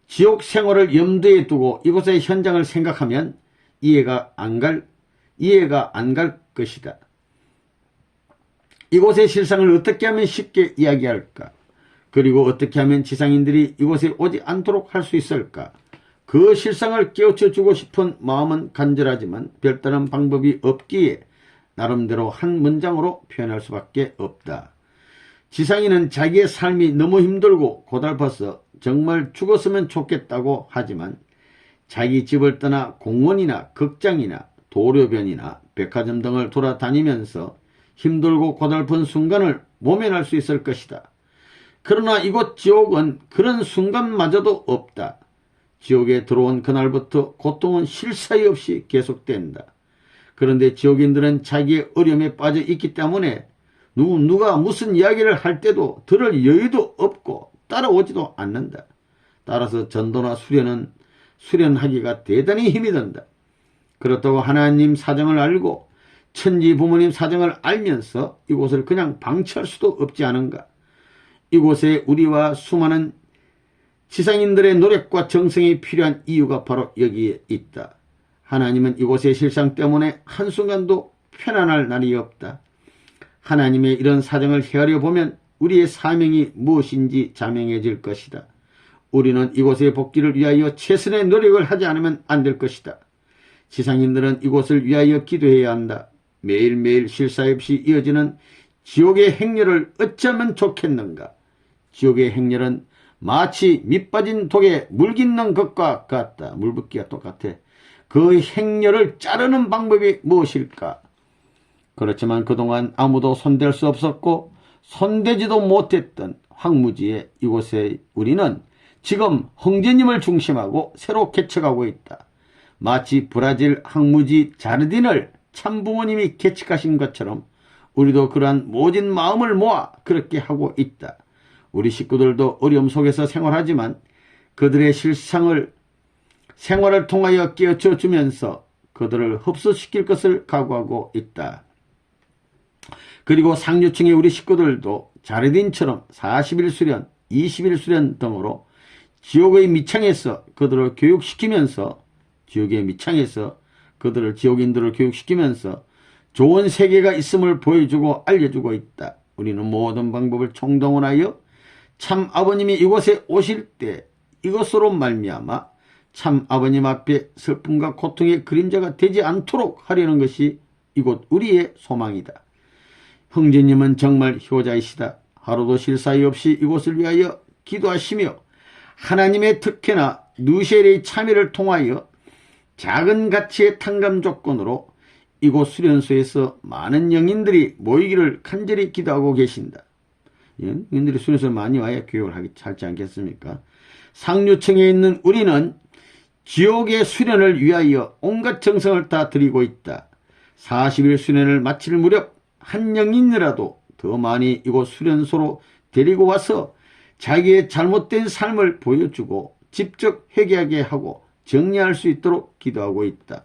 지옥 생활을 염두에 두고 이곳의 현장을 생각하면 이해가 안 갈 것이다. 이곳의 실상을 어떻게 하면 쉽게 이야기할까? 그리고 어떻게 하면 지상인들이 이곳에 오지 않도록 할 수 있을까? 그 실상을 깨우쳐주고 싶은 마음은 간절하지만 별다른 방법이 없기에 나름대로 한 문장으로 표현할 수밖에 없다. 지상인은 자기의 삶이 너무 힘들고 고달파서 정말 죽었으면 좋겠다고 하지만 자기 집을 떠나 공원이나 극장이나 도로변이나 백화점 등을 돌아다니면서 힘들고 고달픈 순간을 모면할 수 있을 것이다. 그러나 이곳 지옥은 그런 순간마저도 없다. 지옥에 들어온 그날부터 고통은 쉴 사이 없이 계속된다. 그런데 지옥인들은 자기의 어려움에 빠져 있기 때문에 누가 무슨 이야기를 할 때도 들을 여유도 없고 따라오지도 않는다. 따라서 전도나 수련하기가 대단히 힘이 든다. 그렇다고 하나님 사정을 알고 천지 부모님 사정을 알면서 이곳을 그냥 방치할 수도 없지 않은가. 이곳에 우리와 수많은 지상인들의 노력과 정성이 필요한 이유가 바로 여기에 있다. 하나님은 이곳의 실상 때문에 한순간도 편안할 날이 없다. 하나님의 이런 사정을 헤아려 보면 우리의 사명이 무엇인지 자명해질 것이다. 우리는 이곳의 복귀를 위하여 최선의 노력을 하지 않으면 안 될 것이다. 지상인들은 이곳을 위하여 기도해야 한다. 매일매일 쉴 사이 없이 이어지는 지옥의 행렬을 어쩌면 좋겠는가. 지옥의 행렬은 마치 밑빠진 독에 물 깃는 것과 같다. 물 붓기가 똑같아. 그 행렬을 자르는 방법이 무엇일까? 그렇지만 그동안 아무도 손댈 수 없었고 손대지도 못했던 황무지의 이곳에 우리는 지금 황제님을 중심하고 새로 개척하고 있다. 마치 브라질 황무지 자르딘을 참부모님이 개척하신 것처럼 우리도 그러한 모진 마음을 모아 그렇게 하고 있다. 우리 식구들도 어려움 속에서 생활하지만 그들의 생활을 통하여 깨우쳐 주면서 그들을 흡수시킬 것을 각오하고 있다. 그리고 상류층의 우리 식구들도 자르딘처럼 40일 수련, 20일 수련 등으로 지옥의 미창에서 그들을 교육시키면서 지옥인들을 교육시키면서 좋은 세계가 있음을 보여주고 알려주고 있다. 우리는 모든 방법을 총동원하여 참 아버님이 이곳에 오실 때 이것으로 말미암아 참 아버님 앞에 슬픔과 고통의 그림자가 되지 않도록 하려는 것이 이곳 우리의 소망이다. 형제님은 정말 효자이시다. 하루도 쉴 사이 없이 이곳을 위하여 기도하시며 하나님의 특혜나 누셰르의 참여를 통하여 작은 가치의 탕감 조건으로 이곳 수련소에서 많은 영인들이 모이기를 간절히 기도하고 계신다. 영인들이 수련소에 많이 와야 교육을 하지 않겠습니까? 상류층에 있는 우리는 지옥의 수련을 위하여 온갖 정성을 다 드리고 있다. 40일 수련을 마칠 무렵 한 영인이라도 더 많이 이곳 수련소로 데리고 와서 자기의 잘못된 삶을 보여주고 직접 회개하게 하고 정리할 수 있도록 기도하고 있다.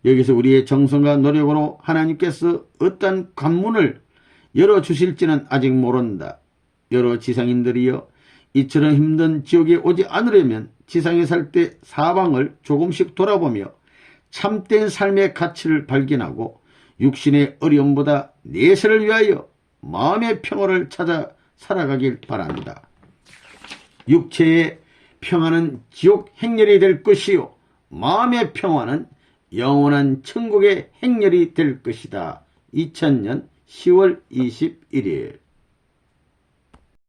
여기서 우리의 정성과 노력으로 하나님께서 어떤 관문을 열어주실지는 아직 모른다. 여러 지상인들이여 이처럼 힘든 지옥에 오지 않으려면 지상에 살 때 사방을 조금씩 돌아보며 참된 삶의 가치를 발견하고 육신의 어려움보다 내세를 위하여 마음의 평화를 찾아 살아가길 바란다. 육체의 평화는 지옥 행렬이 될 것이요 마음의 평화는 영원한 천국의 행렬이 될 것이다. 2000년 10월 21일